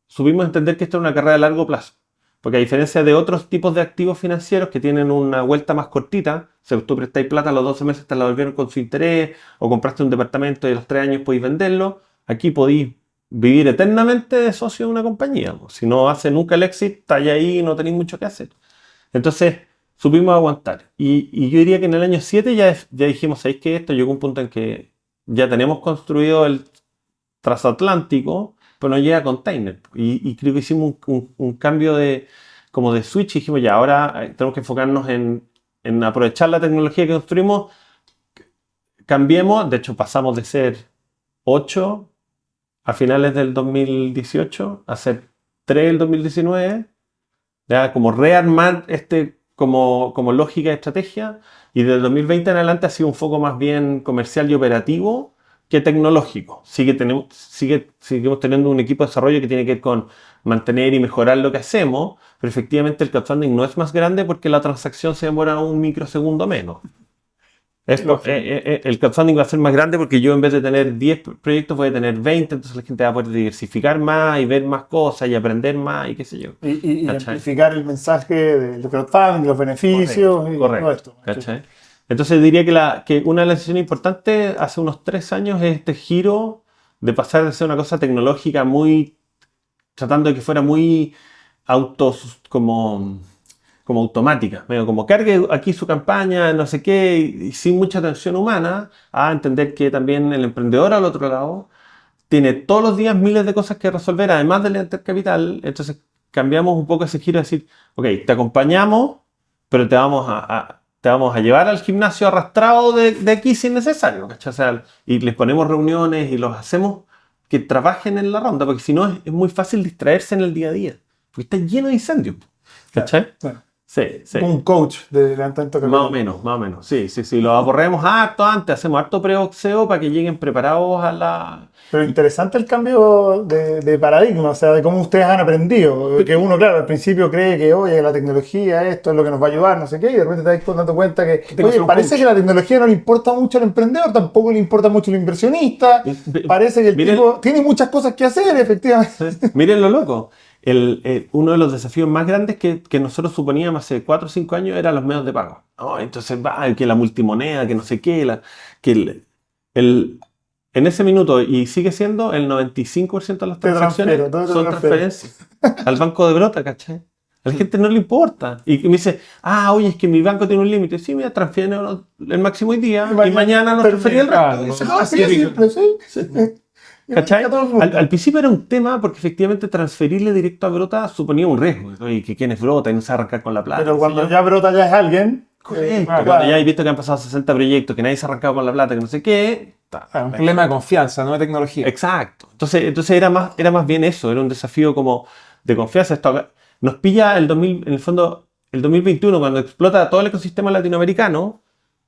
supimos entender que esto era una carrera de largo plazo. Porque a diferencia de otros tipos de activos financieros que tienen una vuelta más cortita, o sea, tú prestáis plata a los 12 meses, te la devolvieron con su interés, o compraste un departamento y a los 3 años podéis venderlo, aquí podéis vivir eternamente de socio de una compañía. Si no hace nunca el exit, estáis ahí y no tenéis mucho que hacer. Entonces, supimos aguantar. Y yo diría que en el año 7 ya dijimos, ¿sabéis qué? Esto llegó a un punto en que ya tenemos construido el transatlántico, pero no llega a container. Y creo que hicimos un cambio como de switch y dijimos, ya, ahora tenemos que enfocarnos en aprovechar la tecnología que construimos. Cambiemos, de hecho pasamos de ser 8 a finales del 2018 a ser 3 el 2019, ya, como rearmar como lógica de estrategia, y del 2020 en adelante ha sido un foco más bien comercial y operativo que tecnológico. Seguimos teniendo un equipo de desarrollo que tiene que ver con mantener y mejorar lo que hacemos, pero efectivamente el crowdfunding no es más grande porque la transacción se demora un microsegundo menos. El crowdfunding va a ser más grande porque yo en vez de tener 10 proyectos voy a tener 20, entonces la gente va a poder diversificar más y ver más cosas y aprender más y qué sé yo. Y ¿Cachai? amplificar el mensaje del crowdfunding, los beneficios y todo Correcto. esto. ¿Cachai? Entonces diría que una de las decisiones importantes hace unos 3 años es este giro de pasar de ser una cosa tecnológica tratando de que fuera muy como automática, medio como cargue aquí su campaña, no sé qué, y sin mucha atención humana, a entender que también el emprendedor al otro lado tiene todos los días miles de cosas que resolver, además del levantar capital. Entonces cambiamos un poco ese giro, de decir, ok, te acompañamos, pero te vamos a llevar al gimnasio arrastrado de aquí si es necesario, ¿cachai? O sea, y les ponemos reuniones y los hacemos que trabajen en la ronda, porque si no es muy fácil distraerse en el día a día, porque está lleno de incendios, ¿cachai? Bueno, Sí. un coach de levantamiento de capital. Más o menos. Sí. Lo aborremos harto antes, hacemos harto pre-boxeo para que lleguen preparados a la... Pero interesante el cambio de paradigma, o sea, de cómo ustedes han aprendido. Que uno, claro, al principio cree que, oye, la tecnología, esto es lo que nos va a ayudar, no sé qué, y de repente te das dando cuenta que, tengo que ser oye, un parece coach. que la tecnología no le importa mucho al emprendedor, tampoco le importa mucho al inversionista. Parece que el Miren- tipo tiene muchas cosas que hacer, efectivamente. ¿Sí? Miren lo loco. Uno de los desafíos más grandes que nosotros suponíamos hace 4 o 5 años eran los medios de pago. Oh, entonces, que la multimoneda, que no sé qué, en ese minuto, y sigue siendo el 95% de las Te transacciones transfiero, todo te son transfiero. transferencias al banco de Brota, ¿cachai? A la gente no le importa. Y me dice, oye, es que mi banco tiene un límite. Sí, mira, transfiere el máximo hoy día y mañana nos transfería el resto. Y se acabó. Así es simple, sí. ¿Cachai? A todo el mundo. Al principio era un tema porque efectivamente transferirle directo a Brota suponía un riesgo. Oye, que quién es Brota y no se arrancar con la plata. Pero cuando ya brota ya es alguien. Correcto. claro. Cuando ya he visto que han pasado 60 proyectos, que nadie se ha arrancado con la plata, que no sé qué. Un problema de confianza, no de tecnología. Exacto. Entonces era más bien eso, era un desafío como de confianza. Esto nos pilla en el fondo, el 2021, cuando explota todo el ecosistema latinoamericano,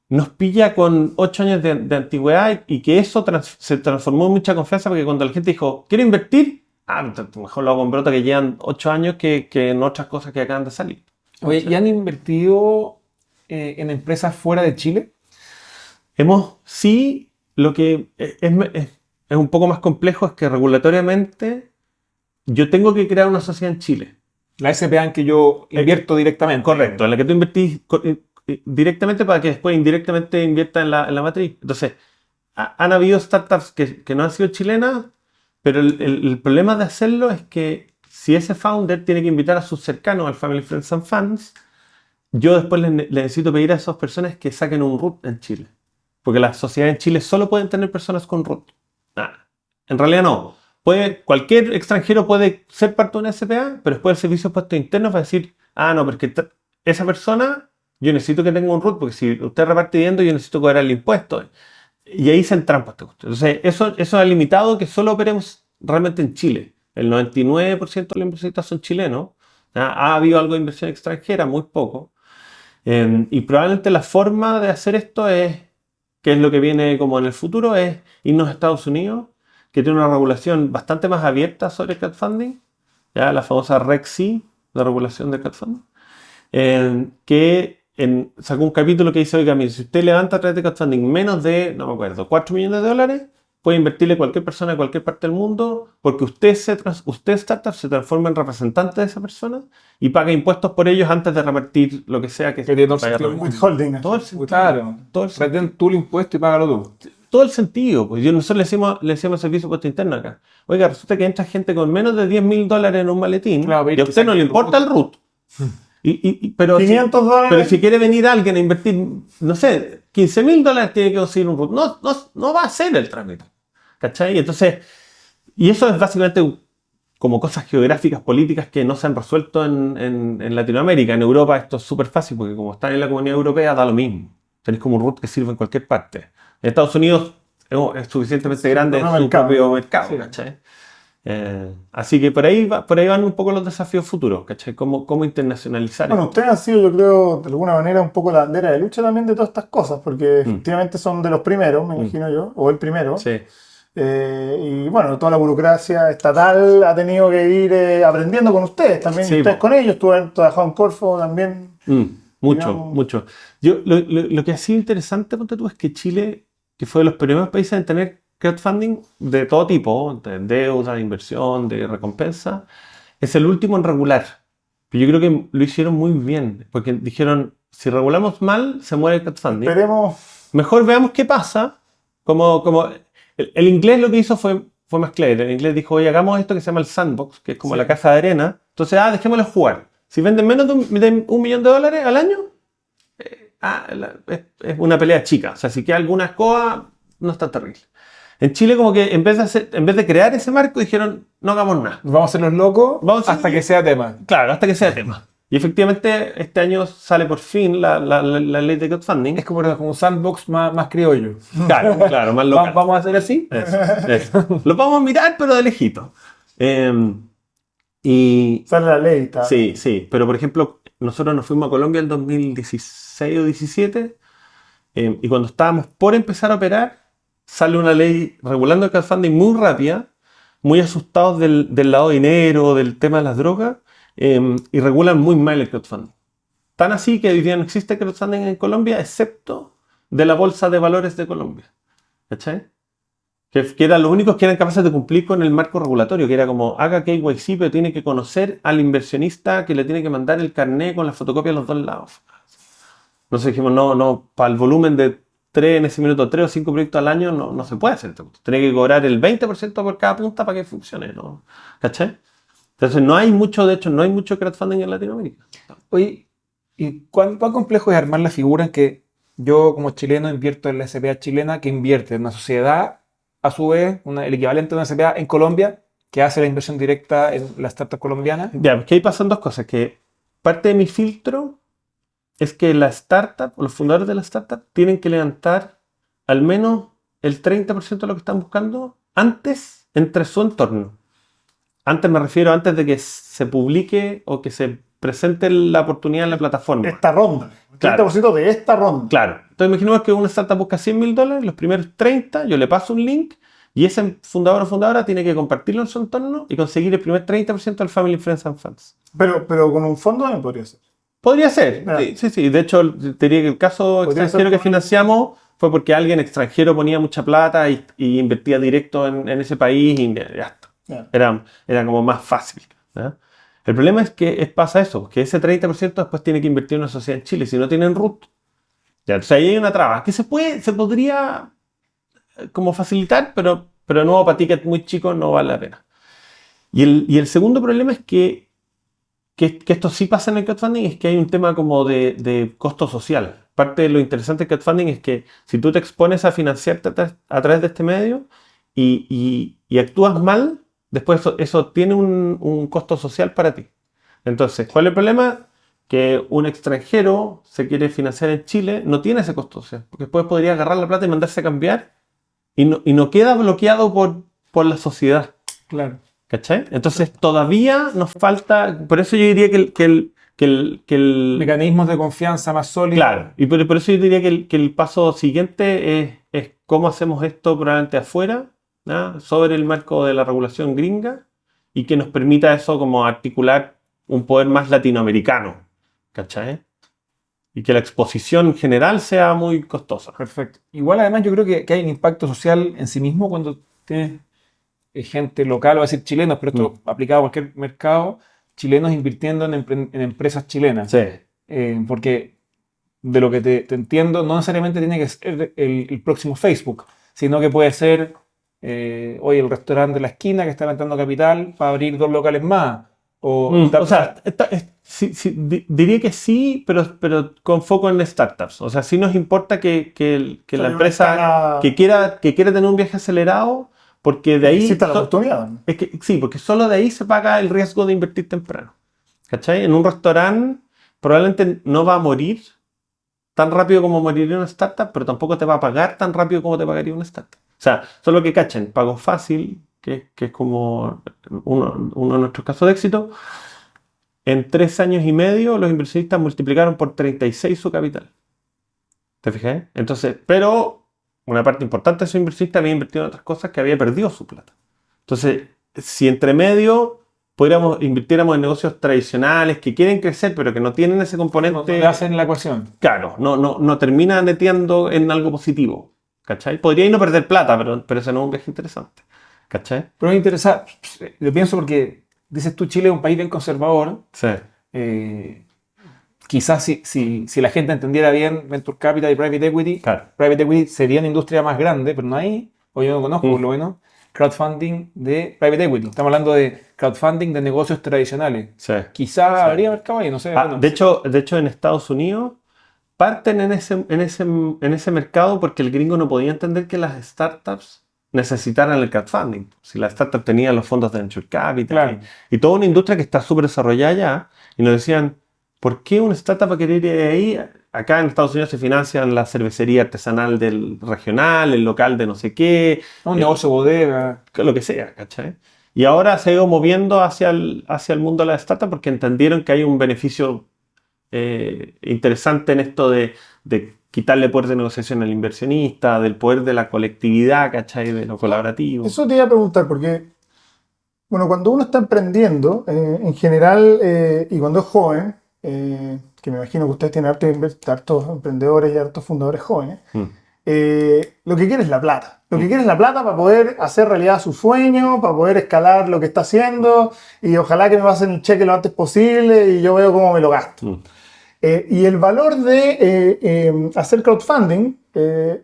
nos pilla con 8 años de antigüedad y que eso se transformó en mucha confianza porque cuando la gente dijo, quiero invertir, mejor lo hago en Brota que llevan 8 años que en otras cosas que acaban de salir. Oye, ¿y han invertido en empresas fuera de Chile? Sí, lo que es un poco más complejo es que regulatoriamente yo tengo que crear una sociedad en Chile. La SPA en que yo invierto directamente. Correcto, en la que tú invertís directamente para que después indirectamente invierta en la matriz. Entonces, han habido startups que no han sido chilenas, pero el problema de hacerlo es que si ese founder tiene que invitar a sus cercanos, al Family, Friends and Fans, yo después le necesito pedir a esas personas que saquen un root en Chile. Porque las sociedades en Chile solo pueden tener personas con root. En realidad no. Cualquier extranjero puede ser parte de una SPA, pero después el servicio de impuestos internos va a decir, no, porque esa persona, yo necesito que tenga un root, porque si usted reparte dividendo, yo necesito cobrar el impuesto. Y ahí se entrampa este gusto. Entonces, eso ha limitado que solo operemos realmente en Chile. El 99% de los inversionistas son chilenos. Ha habido algo de inversión extranjera, muy poco. Y probablemente la forma de hacer esto que es lo que viene como en el futuro, es irnos a Estados Unidos, que tiene una regulación bastante más abierta sobre crowdfunding, ¿ya? La famosa Reg C, la regulación de crowdfunding, sacó un capítulo que dice, oiga, mire, si usted levanta a través de crowdfunding menos de, no me acuerdo, 4 millones de dólares, puede invertirle cualquier persona de cualquier parte del mundo, porque usted startup se transforma en representante de esa persona y paga impuestos por ellos antes de repartir lo que sea que tiene todo el vaya a sentido. tomar. Withholding. Todo el sentido. Claro. Todo el sentido. Retén tú el impuesto y págalo tú. Todo el sentido. Pues nosotros le decimos al servicio de impuesto interno acá. Oiga, resulta que entra gente con menos de $10.000 en un maletín, Claro, y a usted no le importa el root. Pero $500. pero si quiere venir alguien a invertir, no sé, $15.000 tiene que conseguir un root. No va a hacer el trámite. ¿Cachai? Entonces, y eso es básicamente como cosas geográficas, políticas que no se han resuelto en Latinoamérica. En Europa esto es súper fácil porque como están en la Comunidad Europea da lo mismo. Tenéis como un root que sirve en cualquier parte. En Estados Unidos es suficientemente grande en su propio mercado. Sí. ¿Cachai? Así que por ahí van un poco los desafíos futuros. ¿Cachai? Cómo internacionalizar. Bueno, ustedes han sido, yo creo, de alguna manera un poco la bandera de lucha también de todas estas cosas, porque efectivamente son de los primeros, me imagino yo, o el primero. Sí. Y bueno, toda la burocracia estatal ha tenido que ir aprendiendo con ustedes también, Sí, y ustedes con ellos, tú has trabajado en Corfo también. Mucho, digamos. mucho. Lo que ha sido interesante, ponte tú, es que Chile, que fue de los primeros países en tener crowdfunding de todo tipo, de deuda, de inversión, de recompensa, es el último en regular. Pero yo creo que lo hicieron muy bien, porque dijeron, si regulamos mal, se muere el crowdfunding. Esperemos. Mejor veamos qué pasa. Como el inglés lo que hizo fue más claro. El inglés dijo, oye, hagamos esto que se llama el sandbox, que es como la caja de arena. Entonces, dejémoslo jugar. Si venden menos de $1 millón al año, es una pelea chica. O sea, si queda alguna escoba, no está terrible. En Chile, como que en vez de crear ese marco, dijeron, no hagamos nada. Vamos a ser los locos Vamos a hasta ser- que sea tema. Claro, hasta que sea tema. Y efectivamente, este año sale por fin la ley de crowdfunding. Es como un sandbox más criollo. Claro, más local. ¿Vamos a hacer así? Eso. Lo vamos a mirar, pero de lejito. Y Sale la ley y tal. sí, pero por ejemplo, nosotros nos fuimos a Colombia en 2016 o 2017 y cuando estábamos por empezar a operar, sale una ley regulando el crowdfunding muy rápida, muy asustados del lavado de dinero, del tema de las drogas, y regulan muy mal el crowdfunding. Tan así que hoy día no existe crowdfunding en Colombia, excepto de la Bolsa de Valores de Colombia. ¿Cachai? Que eran los únicos que eran capaces de cumplir con el marco regulatorio, que era como, haga KYC, pero tiene que conocer al inversionista que le tiene que mandar el carné con la fotocopia a los dos lados. Nosotros dijimos, no, para el volumen de 3 en ese minuto, 3 o 5 proyectos al año, no se puede hacer esto. Tiene que cobrar el 20% por cada punta para que funcione, ¿no? ¿Cachai? Entonces no hay mucho, de hecho, no hay mucho crowdfunding en Latinoamérica. Oye, ¿y cuán complejo es armar la figura en que yo como chileno invierto en la SPA chilena que invierte en una sociedad, a su vez, el equivalente de una SPA en Colombia, que hace la inversión directa en la startup colombiana? Ya, porque ahí pasan dos cosas, que parte de mi filtro es que la startup, o los fundadores de la startup, tienen que levantar al menos el 30% de lo que están buscando antes entre su entorno. Antes me refiero antes de que se publique o que se presente la oportunidad en la plataforma. Esta ronda. El 30% de esta ronda. Claro. Entonces imaginemos que una startup busca $100.000, los primeros 30, yo le paso un link y ese fundador o fundadora tiene que compartirlo en su entorno y conseguir el primer 30% del Family, Friends and Fans. Pero con un fondo también podría ser. Podría ser. Ah. Sí. De hecho, te diría que el caso Podría extranjero ser que financiamos fue porque alguien extranjero ponía mucha plata y invertía directo en ese país y ya está. Ya. Era como más fácil. ¿Ya? El problema es que pasa eso, que ese 30% después tiene que invertir en una sociedad en Chile, si no tienen root. Ya, entonces ahí hay una traba, que se podría como facilitar, pero de nuevo para ticket muy chico no vale la pena. Y el segundo problema es que esto sí pasa en el crowdfunding, es que hay un tema como de costo social. Parte de lo interesante del crowdfunding es que si tú te expones a financiarte a través de este medio y actúas mal, después eso tiene un costo social para ti. Entonces, ¿cuál es el problema? Que un extranjero se quiere financiar en Chile, no tiene ese costo social, porque después podría agarrar la plata y mandarse a cambiar y no queda bloqueado por la sociedad. Claro. ¿Cachai? Entonces todavía nos falta, por eso yo diría que el Mecanismos de confianza más sólidos. claro, y por eso yo diría que el paso siguiente es cómo hacemos esto probablemente afuera, ¿no? Sobre el marco de la regulación gringa y que nos permita eso como articular un poder más latinoamericano, ¿cachai? Y que la exposición general sea muy costosa. Perfecto. Igual además yo creo que hay un impacto social en sí mismo cuando tienes gente local, o a decir chilenos, pero esto aplicado a cualquier mercado, chilenos invirtiendo en empresas chilenas. Sí. Porque de lo que te entiendo, no necesariamente tiene que ser el próximo Facebook, sino que puede ser hoy el restaurante de la esquina que está levantando capital para abrir 2 locales más. O sea, diría que sí, pero con foco en startups. O sea, sí nos importa que la empresa que quiera tener un viaje acelerado, porque de ahí... Existe la oportunidad. Es que, sí, porque solo de ahí se paga el riesgo de invertir temprano. ¿Cachai? En un restaurante probablemente no va a morir tan rápido como moriría una startup, pero tampoco te va a pagar tan rápido como te pagaría una startup. O sea, solo que cachen, pago fácil, que es como uno de nuestros casos de éxito. En 3 años y medio los inversionistas multiplicaron por 36 su capital. ¿Te fijas? Entonces, pero una parte importante de esos inversionistas había invertido en otras cosas que había perdido su plata. Entonces, si entre medio invirtiéramos en negocios tradicionales que quieren crecer, pero que no tienen ese componente... No hacen la ecuación. Claro, no termina neteando en algo positivo. ¿Cachai? Podría no perder plata, pero ese no es un viaje interesante. ¿Cachai? Pero me interesa, lo pienso porque dices tú, Chile es un país bien conservador. Sí. Quizás si la gente entendiera bien Venture Capital y Private Equity, Claro. Private Equity sería una industria más grande, pero no hay, o yo no conozco por lo menos, crowdfunding de Private Equity. Estamos hablando de crowdfunding de negocios tradicionales. Sí. Quizás habría mercado ahí, no sé. Bueno, de hecho, en Estados Unidos parten en ese mercado porque el gringo no podía entender que las startups necesitaran el crowdfunding. Si la startup tenía los fondos de Venture Capital Claro. y toda una industria que está súper desarrollada ya, y nos decían, ¿por qué una startup va a querer ir ahí? Acá en Estados Unidos se financian la cervecería artesanal del regional, el local de no sé qué. un negocio bodega. Lo que sea, ¿cachai? Y ahora se ha ido moviendo hacia el mundo de la startup porque entendieron que hay un beneficio interesante en esto de quitarle poder de negociación al inversionista, del poder de la colectividad, ¿cachai? De lo colaborativo. Eso te iba a preguntar, porque bueno, cuando uno está emprendiendo, en general, y cuando es joven, que me imagino que ustedes tienen hartos emprendedores y hartos fundadores jóvenes, lo que quiere es la plata. Lo que quiere es la plata para poder hacer realidad su sueño, para poder escalar lo que está haciendo, y ojalá que me pasen el cheque lo antes posible y yo veo cómo me lo gasto. Y el valor de hacer crowdfunding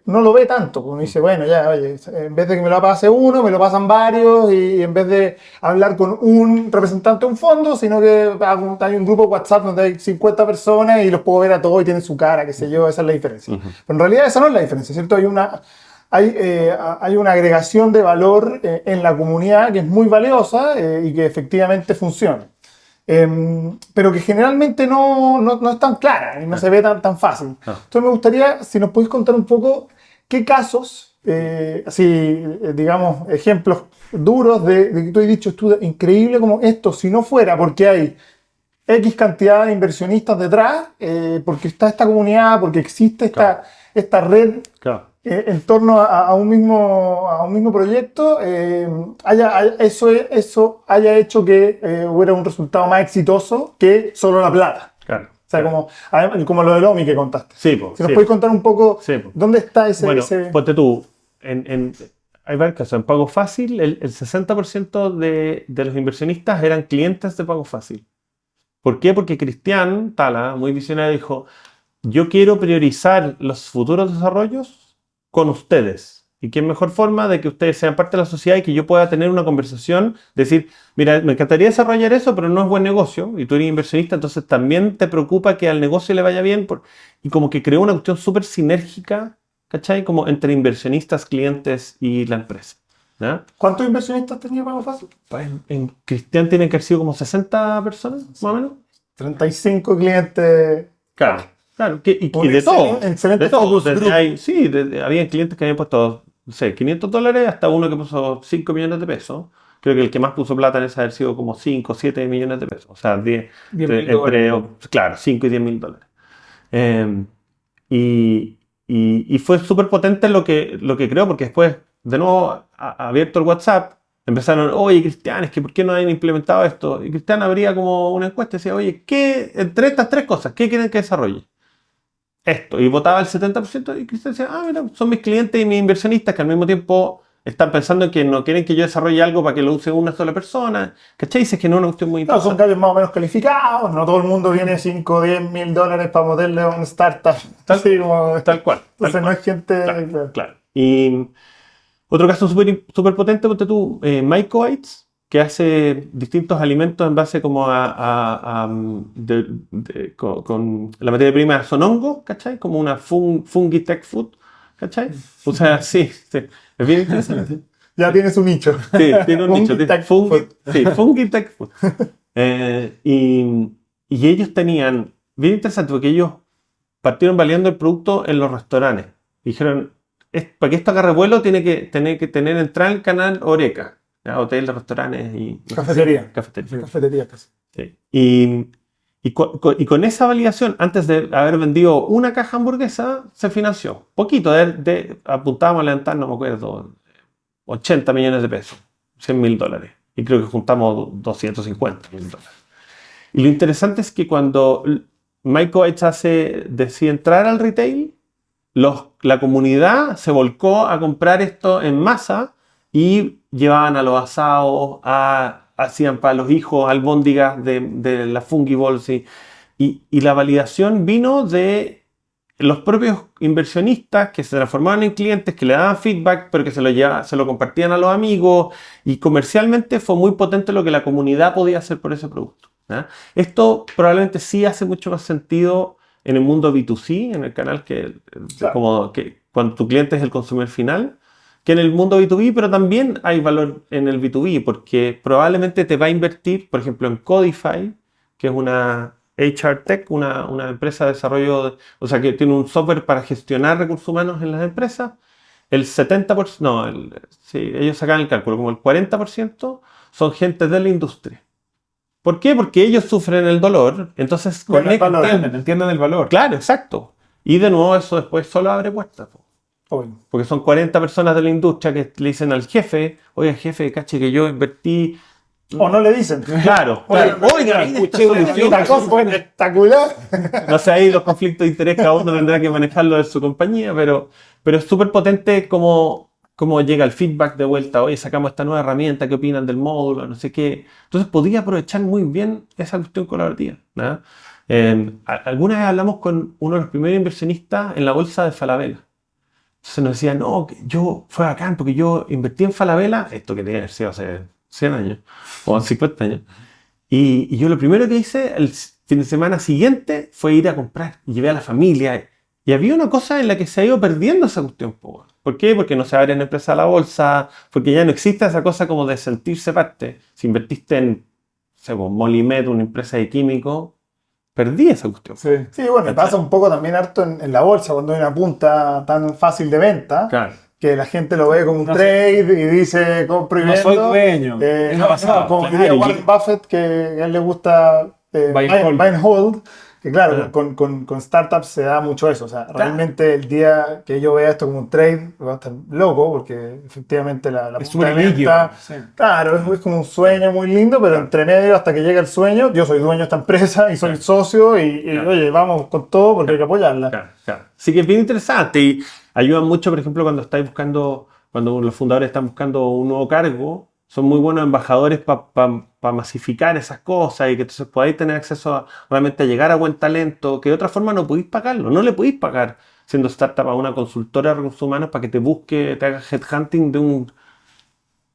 no lo ve tanto. Uno dice, bueno, ya, oye, en vez de que me lo pase uno, me lo pasan varios, y en vez de hablar con un representante de un fondo, sino que hay un grupo WhatsApp donde hay 50 personas y los puedo ver a todos y tienen su cara, qué sé yo, esa es la diferencia. Pero en realidad esa no es la diferencia, ¿cierto? Hay una agregación de valor en la comunidad que es muy valiosa y que efectivamente funciona. Pero que generalmente no es tan clara y no se ve tan fácil. Entonces me gustaría, si nos podéis contar un poco qué casos, digamos, ejemplos duros de que tú has dicho, increíble como esto, si no fuera porque hay X cantidad de inversionistas detrás, porque está esta comunidad, porque existe esta red. Claro. En torno a un mismo proyecto, eso haya hecho que hubiera un resultado más exitoso que solo la plata. Claro. O sea, como lo del OMI que contaste. Sí, Si nos podéis contar un poco dónde está ese... Bueno, ponte tú, hay varios casos. En Pago Fácil, el 60% de los inversionistas eran clientes de Pago Fácil. ¿Por qué? Porque Cristian Tala, muy visionario, dijo, yo quiero priorizar los futuros desarrollos con ustedes. ¿Y qué mejor forma de que ustedes sean parte de la sociedad y que yo pueda tener una conversación? Decir, mira, me encantaría desarrollar eso, pero no es buen negocio. Y tú eres inversionista, entonces también te preocupa que al negocio le vaya bien. Y como que creó una cuestión súper sinérgica, ¿cachai? Como entre inversionistas, clientes y la empresa. ¿Ya? ¿Cuántos inversionistas tenía Pago Fácil? En Cristian tiene que haber sido como 60 personas, más o menos. 35 clientes. Claro. Claro, y de todo. Excelente De todo. focus group. Había clientes que habían puesto, no sé, $500 hasta uno que puso 5 millones de pesos. Creo que el que más puso plata en ese haber sido como 5 o 7 millones de pesos. O sea, 10 claro, 5 y 10 mil dólares. Y fue súper potente lo que creo, porque después, de nuevo, abierto el WhatsApp, empezaron, oye, Cristian, es que ¿por qué no han implementado esto? Y Cristian abría como una encuesta y decía, oye, entre estas tres cosas, ¿qué quieren que desarrolle? Esto, y votaba el 70%, y Cristian decía, mira, son mis clientes y mis inversionistas que al mismo tiempo están pensando que no quieren que yo desarrolle algo para que lo use una sola persona, ¿cachai? Se genera una cuestión muy Claro, interesante. son gallos más o menos calificados, no todo el mundo viene 5 o 10 mil dólares para meterle a un startup. Tal cual. Entonces no es gente... Claro. Y otro caso súper potente, ponte tú, Mycoids, que hace distintos alimentos en base como con la materia prima son hongos, ¿cachai? Como una fungi tech food, ¿cachai? O sea, sí, es bien interesante. Ya tiene su nicho. Sí, tiene un nicho. Fungi tech food. Y ellos tenían, bien interesante, porque ellos partieron validando el producto en los restaurantes. Dijeron, para que esto agarre vuelo tiene que tener entrada en el canal Oreca. Hoteles, restaurantes y... Cafetería. Cafetería. Sí. Y con esa validación, antes de haber vendido una caja hamburguesa, se financió. Poquito, apuntábamos a levantar, no me acuerdo, 80 millones de pesos, 100 mil dólares. Y creo que juntamos 250 mil dólares. Y lo interesante es que cuando Mycoids decide entrar al retail, la comunidad se volcó a comprar esto en masa y llevaban a los asados, hacían para los hijos albóndigas de la Fungi Balls y la validación vino de los propios inversionistas que se transformaban en clientes, que le daban feedback, pero que se lo compartían a los amigos, y comercialmente fue muy potente lo que la comunidad podía hacer por ese producto. Esto probablemente sí hace mucho más sentido en el mundo B2C, en el canal que cuando tu cliente es el consumidor final, que en el mundo B2B, pero también hay valor en el B2B, porque probablemente te va a invertir, por ejemplo, en Codify, que es una HR Tech, una empresa de desarrollo, o sea, que tiene un software para gestionar recursos humanos en las empresas. El 70%, ellos sacan el cálculo, como el 40% son gente de la industria. ¿Por qué? Porque ellos sufren el dolor, entonces entienden el valor. Claro, exacto. Y de nuevo eso después solo abre puertas. Porque son 40 personas de la industria que le dicen al jefe, oye jefe, caché que yo invertí... O no le dicen. Claro. Oiga, escuché esta cosa fue espectacular. No sé, ahí los conflictos de interés cada uno tendrá que manejarlo de su compañía, pero es súper potente como llega el feedback de vuelta. Oye, sacamos esta nueva herramienta, ¿qué opinan del módulo? No sé qué. Entonces podía aprovechar muy bien esa cuestión colaborativa, ¿no? Alguna vez hablamos con uno de los primeros inversionistas en la bolsa de Falabella. Entonces nos decía, no, que yo fue bacán porque yo invertí en Falabella, esto que tiene sido hace 100 años o 50 años. Y yo lo primero que hice el fin de semana siguiente fue ir a comprar y llevé a la familia. Y había una cosa en la que se ha ido perdiendo esa cuestión. ¿Por qué? Porque no se abren empresas a la bolsa, porque ya no existe esa cosa como de sentirse parte. Si invertiste en, no sé, Molimed, una empresa de químicos, perdí esa cuestión. Sí. Sí, bueno, me pasa un poco también harto en la bolsa, cuando hay una punta tan fácil de venta, Claro. que la gente lo ve como un No trade y dice compro y No vendo. soy dueño. No, pasado, como claro, diría y- Warren Buffett, que a él le gusta Buy and hold. buy and hold, que claro, Claro. con startups se da mucho eso. O sea, realmente el día que yo vea esto como un trade, va a estar loco, porque efectivamente la Es punta de súper líquido. venta, Sí. claro, es como un sueño muy lindo, pero entre medio, hasta que llega el sueño, yo soy dueño de esta empresa y soy socio y, Claro. oye, vamos con todo porque hay que apoyarla. Claro, claro. Así que es bien interesante y ayuda mucho, por ejemplo, cuando estáis buscando, cuando los fundadores están buscando un nuevo cargo, son muy buenos embajadores para masificar esas cosas y que entonces podáis tener acceso realmente a llegar a buen talento, que de otra forma no podéis pagarlo, no le podéis pagar siendo startup a una consultora de recursos humanos para que te busque, te haga headhunting de un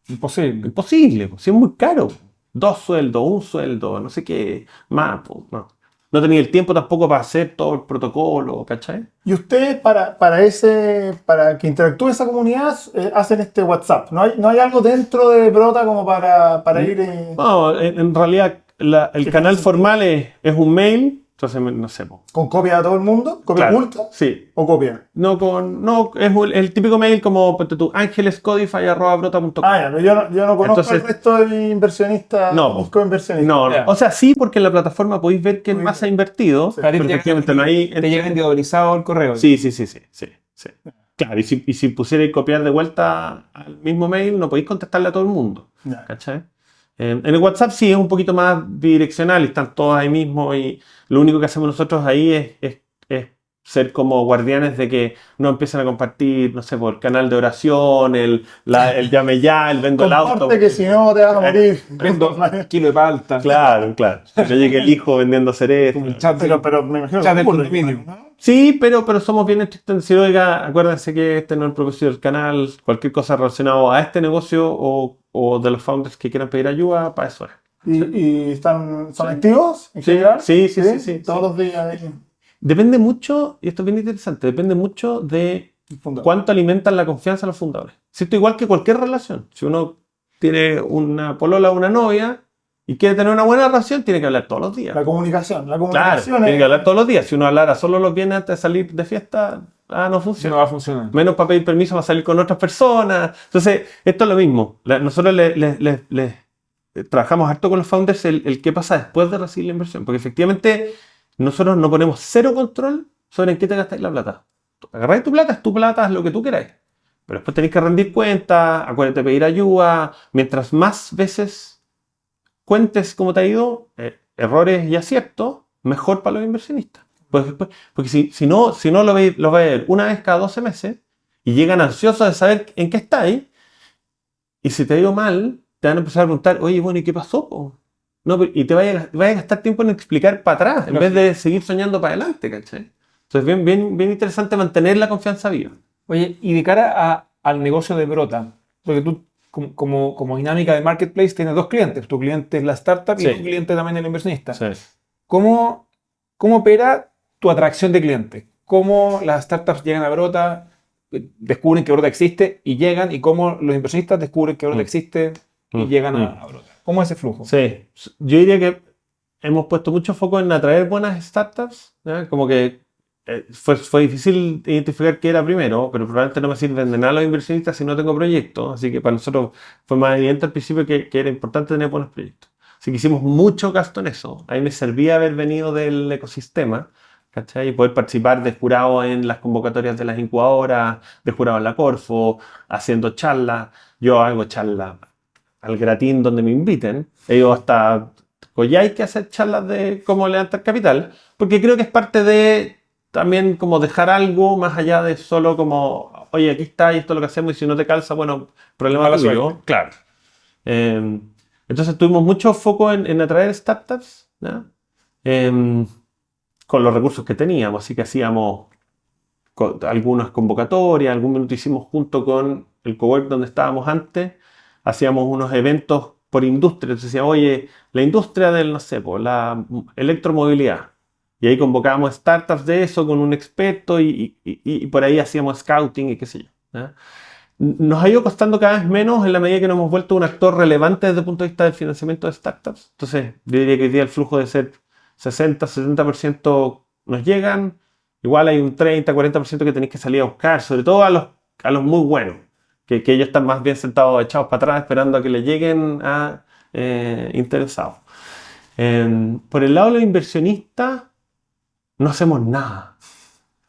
Imposible. imposible, si es muy caro. 2 sueldos, 1 sueldo, no sé qué, más, no. No tenía el tiempo tampoco para hacer todo el protocolo, ¿cachai? Y ustedes, para que interactúe esa comunidad, hacen este WhatsApp. ¿No hay algo dentro de Brota como para ir? No, en realidad el ¿Qué canal tiene formal es un mail, entonces no sé. ¿Con copia a todo el mundo? ¿Copia Claro, oculta? sí. ¿O copia? No, es el típico mail como ponte tú, angelescodify@brota.com. Ah, ya, pero yo no conozco Entonces- al resto de mis inversionistas, No, mis coinversionistas. No, Ya. o sea, sí, porque en la plataforma podéis ver quién Muy más bien. ha invertido, Sí. A ti pero efectivamente no hay... te llega individualizado el correo. Sí. Claro, y si pusierais copiar de vuelta al mismo mail, no podéis contestarle a todo el mundo. Ya. ¿Cachai? En el WhatsApp sí es un poquito más bidireccional y están todos ahí mismo y lo único que hacemos nosotros ahí es ser como guardianes de que no empiecen a compartir, no sé, por el canal de oración, el llame ya, el vendo el auto. Comparte que si no te vas a morir. Vendo kilo de palta. Claro. Que no llegue el hijo vendiendo cereza. Como el chat Pero me imagino Chat que del ocurre, condominio. ¿no? Sí, pero somos bien estrictos en decir, oiga, acuérdense que este no es el propósito del canal, cualquier cosa relacionada a este negocio o de los founders que quieran pedir ayuda, para eso es. ¿Y son Sí. activos en Sí, general? sí. Todos los días. Depende mucho, y esto es bien interesante, depende mucho de cuánto alimentan la confianza a los fundadores. ¿Cierto? Igual que cualquier relación. Si uno tiene una polola o una novia y quiere tener una buena relación, tiene que hablar todos los días. La comunicación. La Claro, comunicación tiene que hablar todos los días. Si uno hablara solo los viernes antes de salir de fiesta, no No funciona. va a funcionar. Menos para pedir permiso para salir con otras personas. Entonces, esto es lo mismo. Nosotros trabajamos harto con los founders el qué pasa después de recibir la inversión. Porque efectivamente nosotros no ponemos cero control sobre en qué te gastáis la plata. Agarráis tu plata, es tu plata, haz lo que tú queráis. Pero después tenéis que rendir cuentas, acuérdate de pedir ayuda. Mientras más veces cuentes cómo te ha ido, errores y aciertos, mejor para los inversionistas. Porque si no lo vais a ver una vez cada 12 meses y llegan ansiosos de saber en qué estáis, y si te ha ido mal, te van a empezar a preguntar, oye, bueno, ¿y qué pasó, po? No, y te vaya a gastar tiempo en explicar para atrás, en vez de seguir soñando para adelante, ¿cachai? Entonces, bien interesante mantener la confianza viva. Oye, y de cara al negocio de Brota, porque tú como dinámica de marketplace tienes dos clientes. Tu cliente es la startup Sí. y tu cliente también es el inversionista. Sí. ¿Cómo opera tu atracción de clientes? ¿Cómo las startups llegan a Brota, descubren que Brota existe y llegan? ¿Y cómo los inversionistas descubren que Brota existe y llegan a Brota? ¿Cómo es ese flujo? Sí, yo diría que hemos puesto mucho foco en atraer buenas startups, ¿ya? Como que fue difícil identificar qué era primero, pero probablemente no me sirven de nada los inversionistas si no tengo proyectos, así que para nosotros fue más evidente al principio que era importante tener buenos proyectos. Así que hicimos mucho gasto en eso. A mí me servía haber venido del ecosistema, ¿cachai? Y poder participar de jurado en las convocatorias de las incubadoras, de jurado en la Corfo, haciendo charlas. Yo hago charlas al gratín donde me inviten. He ido hasta Coyhaique a hacer charlas de cómo levantar capital, porque creo que es parte de también como dejar algo más allá de solo como, oye, aquí está y esto es lo que hacemos y si no te calza, bueno, problema Mala tuyo. suerte. Claro. Entonces tuvimos mucho foco en atraer startups, ¿ya? Con los recursos que teníamos, así que hacíamos algunas convocatorias, algún minuto hicimos junto con el cowork donde estábamos antes, hacíamos unos eventos por industria. Entonces decía, oye, la industria del, no sé, pues, la electromovilidad. Y ahí convocábamos startups de eso con un experto y por ahí hacíamos scouting y qué sé yo. ¿Ya? Nos ha ido costando cada vez menos en la medida que nos hemos vuelto un actor relevante desde el punto de vista del financiamiento de startups. Entonces, yo diría que hoy día el flujo de ser 60-70% nos llegan. Igual hay un 30-40% que tenéis que salir a buscar, sobre todo a los muy buenos, que ellos están más bien sentados, echados para atrás, esperando a que les lleguen a interesados. Por el lado de los inversionistas, no hacemos nada.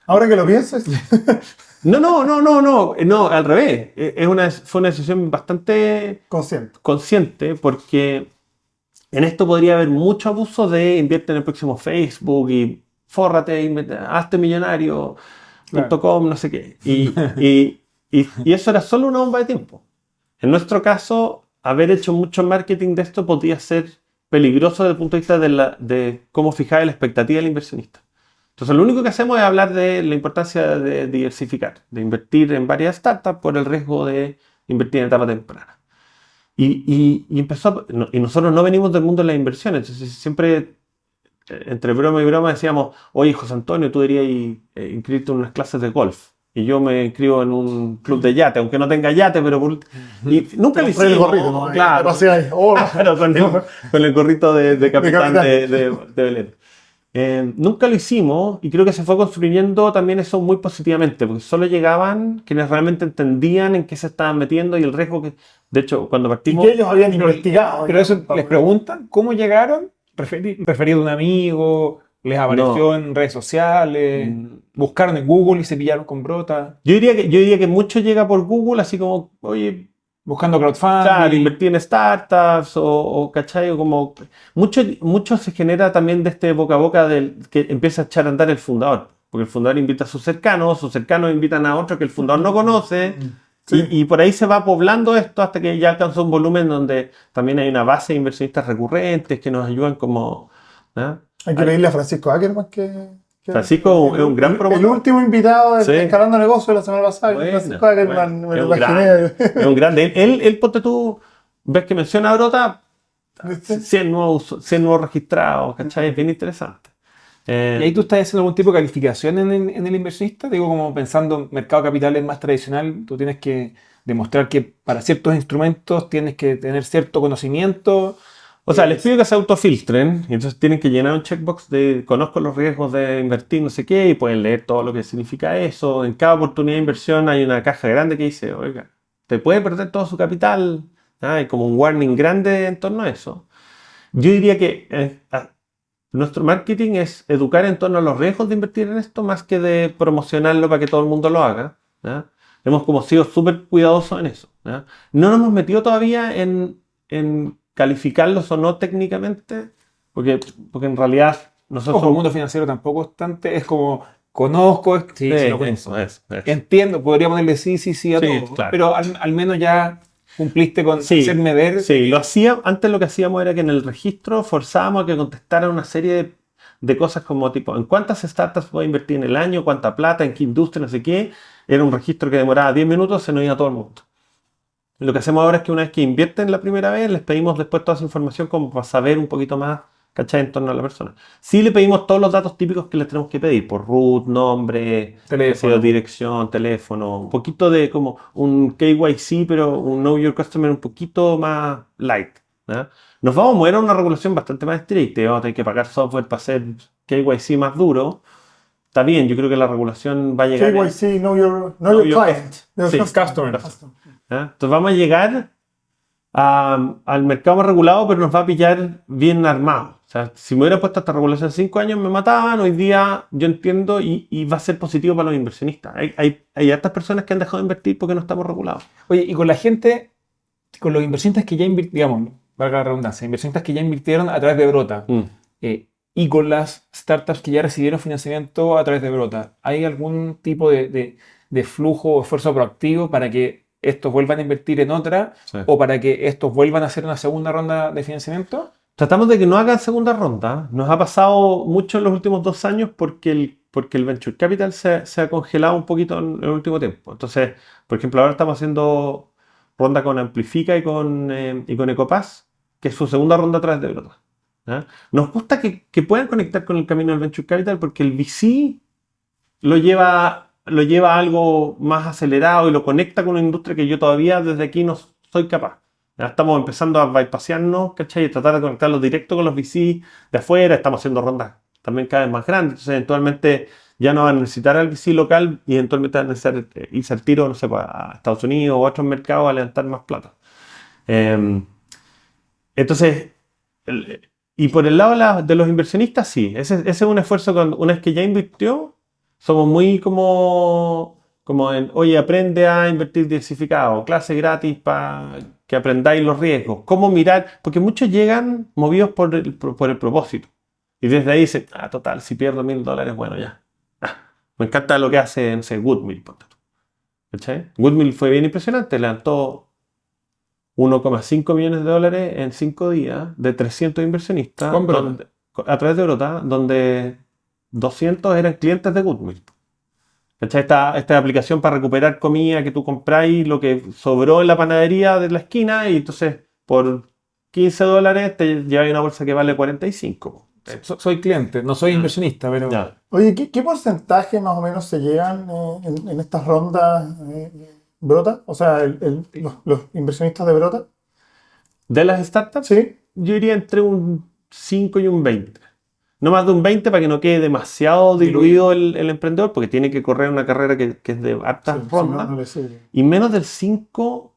Ahora que lo piensas, No, al revés. Fue una decisión bastante consciente. porque en esto podría haber mucho abuso de invierte en el próximo Facebook y fórrate, hazte millonario.com, no sé qué. Y eso era solo una bomba de tiempo. En nuestro caso, haber hecho mucho marketing de esto podría ser peligroso desde el punto de vista de cómo fijar la expectativa del inversionista. Entonces, lo único que hacemos es hablar de la importancia de diversificar, de invertir en varias startups por el riesgo de invertir en etapa temprana. Y nosotros no venimos del mundo de las inversiones, entonces siempre entre broma y broma decíamos, oye, José Antonio, tú deberías inscribirte en unas clases de golf. Y yo me inscribo en un club de yate, aunque no tenga yate, pero... Y nunca lo hicimos. El gorrito, ¿no? Claro. Claro, con el gorrito de capitán de Belén. Nunca lo hicimos y creo que se fue construyendo también eso muy positivamente, porque solo llegaban quienes realmente entendían en qué se estaban metiendo y el riesgo que... De hecho, cuando partimos... Y que ellos habían investigado. Pero eso les preguntan, ¿cómo llegaron? ¿Referido a un amigo? ¿Les apareció en redes sociales? ¿Buscaron en Google y se pillaron con Brota? Yo diría que mucho llega por Google, así como, oye... Buscando crowdfunding. Claro, invertir en startups ¿cachai? O como... Mucho se genera también de este boca a boca que empieza a echar a andar el fundador. Porque el fundador invita a sus cercanos invitan a otros que el fundador no conoce. Sí. Y por ahí se va poblando esto hasta que ya alcanzó un volumen donde también hay una base de inversionistas recurrentes que nos ayudan como... ¿no? Hay que pedirle a Francisco Ackerman que Francisco es un gran promotor. El último invitado de Escalando Negocios de la semana pasada. Bueno, Francisco Ackerman, me lo imaginé. Es un grande. Él, ponte tú, ves que menciona a Brota, 100 nuevos registrados, ¿cachai? Es bien interesante. ¿Y ahí tú estás haciendo algún tipo de calificación en el inversionista? Digo, como pensando en mercado de capitales más tradicional, tú tienes que demostrar que para ciertos instrumentos tienes que tener cierto conocimiento. O sea, les pido que se autofiltren, y entonces tienen que llenar un checkbox de conozco los riesgos de invertir, no sé qué, y pueden leer todo lo que significa eso. En cada oportunidad de inversión hay una caja grande que dice, oiga, te puede perder todo su capital. Hay como un warning grande en torno a eso. Yo diría que nuestro marketing es educar en torno a los riesgos de invertir en esto más que de promocionarlo para que todo el mundo lo haga. ¿Ya? Hemos como sido súper cuidadosos en eso. ¿Ya? No nos hemos metido todavía en calificarlos o no técnicamente, porque en realidad nosotros... el mundo financiero tampoco es tanto, es como, conozco, sí, lo conozco. Eso. Entiendo, podría ponerle sí a todo, claro. Pero al menos ya cumpliste con hacerme ver. Sí, antes lo que hacíamos era que en el registro forzábamos a que contestaran una serie de cosas como tipo, ¿en cuántas startups voy a invertir en el año? ¿Cuánta plata? ¿En qué industria? No sé qué. Era un registro que demoraba 10 minutos, se nos iba a todo el mundo. Lo que hacemos ahora es que una vez que invierten la primera vez, les pedimos después toda esa información como para saber un poquito más, ¿cachai? En torno a la persona. Sí le pedimos todos los datos típicos que les tenemos que pedir, por root, nombre, teléfono, dirección, teléfono, un poquito de como un KYC, pero un Know Your Customer un poquito más light. ¿No? Nos vamos a mover a una regulación bastante más estricta, vamos a tener que pagar software para hacer KYC más duro. Está bien, yo creo que la regulación va a llegar... KYC, Know Your Client. Sí, Customer. Entonces vamos a llegar al mercado más regulado, pero nos va a pillar bien armado. O sea, si me hubiera puesto esta regulación hace 5 años, me mataban. Hoy día yo entiendo y va a ser positivo para los inversionistas. Hay hartas personas que han dejado de invertir porque no estamos regulados. Oye, y con la gente, con los inversionistas que ya invirtieron, digamos, valga la redundancia, inversionistas que ya invirtieron a través de Brota, y con las startups que ya recibieron financiamiento a través de Brota, ¿hay algún tipo de flujo o esfuerzo proactivo para que estos vuelvan a invertir en otra o para que estos vuelvan a hacer una segunda ronda de financiamiento? Tratamos de que no hagan segunda ronda. Nos ha pasado mucho en los últimos 2 años porque porque el Venture Capital se ha congelado un poquito en el último tiempo. Entonces, por ejemplo, ahora estamos haciendo ronda con Amplifica y con Ecopass, que es su segunda ronda a través de Brota. ¿Ya? Nos gusta que puedan conectar con el camino del Venture Capital porque el VC lo lleva a algo más acelerado y lo conecta con una industria que yo todavía desde aquí no soy capaz. Ya estamos empezando a bypassarnos, ¿cachai? Y tratar de conectarlos directo con los VC de afuera. Estamos haciendo rondas también cada vez más grandes. Entonces, eventualmente ya no van a necesitar al VC local y eventualmente van a necesitar irse al tiro, no sé, pues, a Estados Unidos o a otros mercados a levantar más plata. Entonces, y por el lado de los inversionistas, sí. Ese es un esfuerzo que una vez que ya invirtió, somos muy como oye, aprende a invertir diversificado, clase gratis para que aprendáis los riesgos, cómo mirar, porque muchos llegan movidos por el propósito. Y desde ahí dicen, total, si pierdo $1.000, bueno, ya. Me encanta lo que hace, no sé, Goodmill, ponte tú. ¿Cachai? Goodmill fue bien impresionante, levantó $1,5 millones en 5 días de 300 inversionistas a través de Brota, donde 200 eran clientes de Goodmill. ¿Cachai? Esta aplicación para recuperar comida que tú compráis, lo que sobró en la panadería de la esquina, y entonces por $15 te lleváis una bolsa que vale 45. Soy cliente, no soy inversionista, pero... Ya. Oye, ¿qué porcentaje más o menos se llevan en estas rondas Brota? O sea, los inversionistas de Brota. De las startups, Sí. yo iría entre un 5 y un 20. No más de un 20 para que no quede demasiado diluido el emprendedor, porque tiene que correr una carrera que es de hartas Sí, rondas. no le sirve. Y menos del 5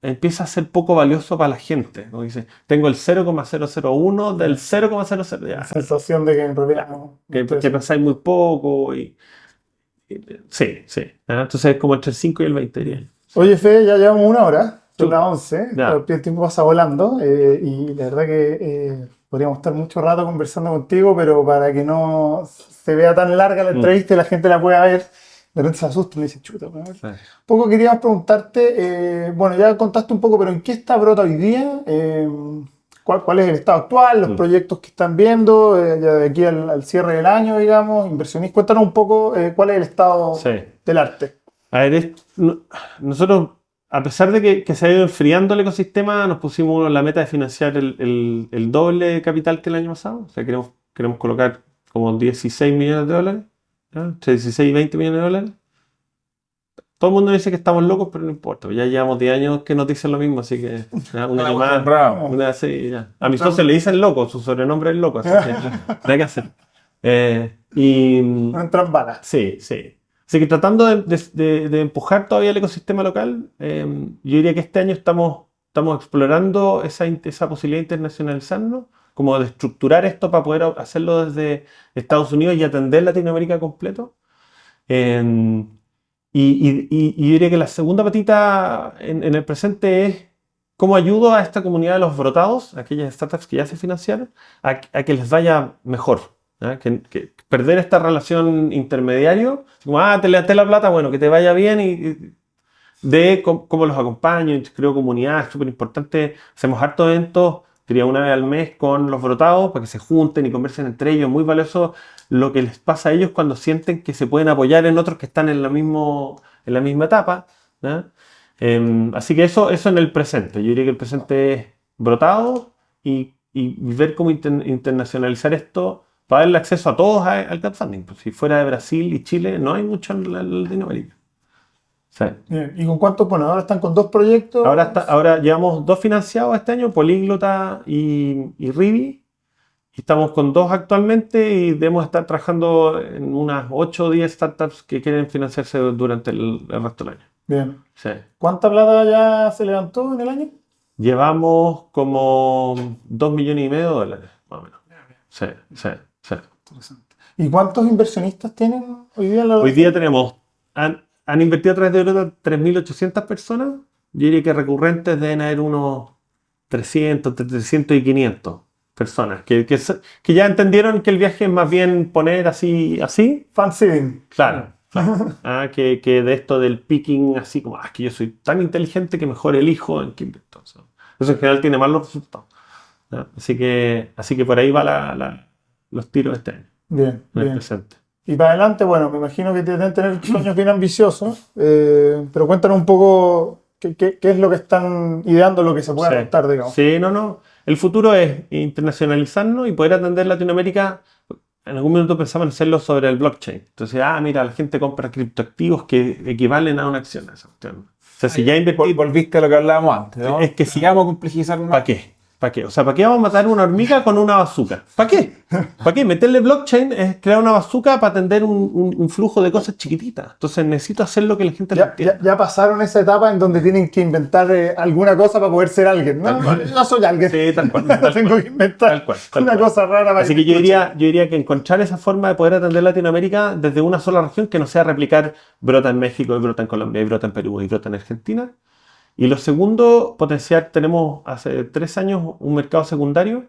empieza a ser poco valioso para la gente. Como dice, tengo el 0,001 del 0,00. La Ya, sensación de que en realidad no. que pensáis muy poco. Sí. Entonces es como entre el 5 y el 20, diría. Oye, Fede, ya llevamos 1 hora, son las 11, Ya. el tiempo pasa volando y la verdad que podríamos estar mucho rato conversando contigo, pero para que no se vea tan larga la entrevista y la gente la pueda ver, de repente se asustan y dicen, chuta, bueno, Sí. un poco queríamos preguntarte, bueno, ya contaste un poco, pero ¿en qué está Brota hoy día? ¿Cuál es el estado actual, los proyectos que están viendo, ya de aquí al cierre del año, digamos, inversionistas? Cuéntanos un poco cuál es el estado Sí. del arte. A ver, nosotros, a pesar de que se ha ido enfriando el ecosistema, nos pusimos la meta de financiar el doble de capital que el año pasado. O sea, queremos colocar como $16 millones, ¿ya? Entre 16 y 20 millones de dólares. Todo el mundo dice que estamos locos, pero no importa. Ya llevamos 10 años que nos dicen lo mismo, así que ya, un año más. Sí, ya. A mis socios le dicen loco, su sobrenombre es loco, así que no hay que hacer. No entran balas. Sí. Así que tratando de empujar todavía el ecosistema local, yo diría que este año estamos explorando esa posibilidad de internacionalizarnos, como de estructurar esto para poder hacerlo desde Estados Unidos y atender Latinoamérica completo. Y yo diría que la segunda patita en el presente es cómo ayudo a esta comunidad de los brotados, aquellas startups que ya se financiaron, a que les vaya mejor. ¿Eh? Que perder esta relación intermediario, como, te levanté la plata, bueno, que te vaya bien y de cómo los acompaño, creo comunidad, es súper importante. Hacemos hartos eventos, diría una vez al mes con los brotados para que se junten y conversen entre ellos. Muy valioso lo que les pasa a ellos cuando sienten que se pueden apoyar en otros que están en la misma etapa. Así que eso en el presente. Yo diría que el presente es brotado y ver cómo internacionalizar esto para darle acceso a todos al crowdfunding. Pues si fuera de Brasil y Chile, no hay mucho en Latinoamérica. Sí. Bien. ¿Y con cuántos? Bueno, ahora están con 2 proyectos. Ahora llevamos 2 financiados este año, Políglota y Rivi. Y estamos con 2 actualmente y debemos estar trabajando en unas 8 o 10 startups que quieren financiarse durante el resto del año. Bien. Sí. ¿Cuánta plata ya se levantó en el año? Llevamos como $2,5 millones, más o menos. Sí. Interesante. ¿Y cuántos inversionistas tienen hoy día? Hoy día han invertido a través de Brota 3.800 personas. Yo diría que recurrentes deben haber unos 300, entre 300 y 500 personas que ya entendieron que el viaje es más bien poner así. Fanseeding. Claro. Que de esto del picking, así como, que yo soy tan inteligente que mejor elijo en qué invierto. Eso en general tiene malos resultados. Así que por ahí va los tiros este año. Bien, En el bien. presente. Y para adelante, bueno, me imagino que deben tener sueños bien ambiciosos, pero cuéntanos un poco qué es lo que están ideando, lo que se puede Sí. adaptar, digamos. Sí, no. El futuro es internacionalizarnos y poder atender Latinoamérica. En algún momento pensaban hacerlo sobre el blockchain. Entonces, mira, la gente compra criptoactivos que equivalen a una acción. Esa cuestión. O sea, si ya invertí, Volviste a lo que hablábamos antes, ¿no? Es que si- Sigamos a complejizar más. ¿para qué? ¿Para qué? O sea, ¿para qué vamos a matar una hormiga con una bazooka? ¿Para qué? ¿Para qué? Meterle blockchain es crear una bazooka para atender un flujo de cosas chiquititas. Entonces necesito hacer lo que la gente no entienda. Ya pasaron esa etapa en donde tienen que inventar alguna cosa para poder ser alguien, ¿no? Tal cual. Yo soy alguien. Sí, tal cual. Tengo que inventar Tal cual. una cosa rara para Así que yo diría que encontrar esa forma de poder atender Latinoamérica desde una sola región que no sea replicar brota en México, y brota en Colombia, y brota en Perú, y brota en Argentina. Y lo segundo, potenciar, tenemos hace 3 años un mercado secundario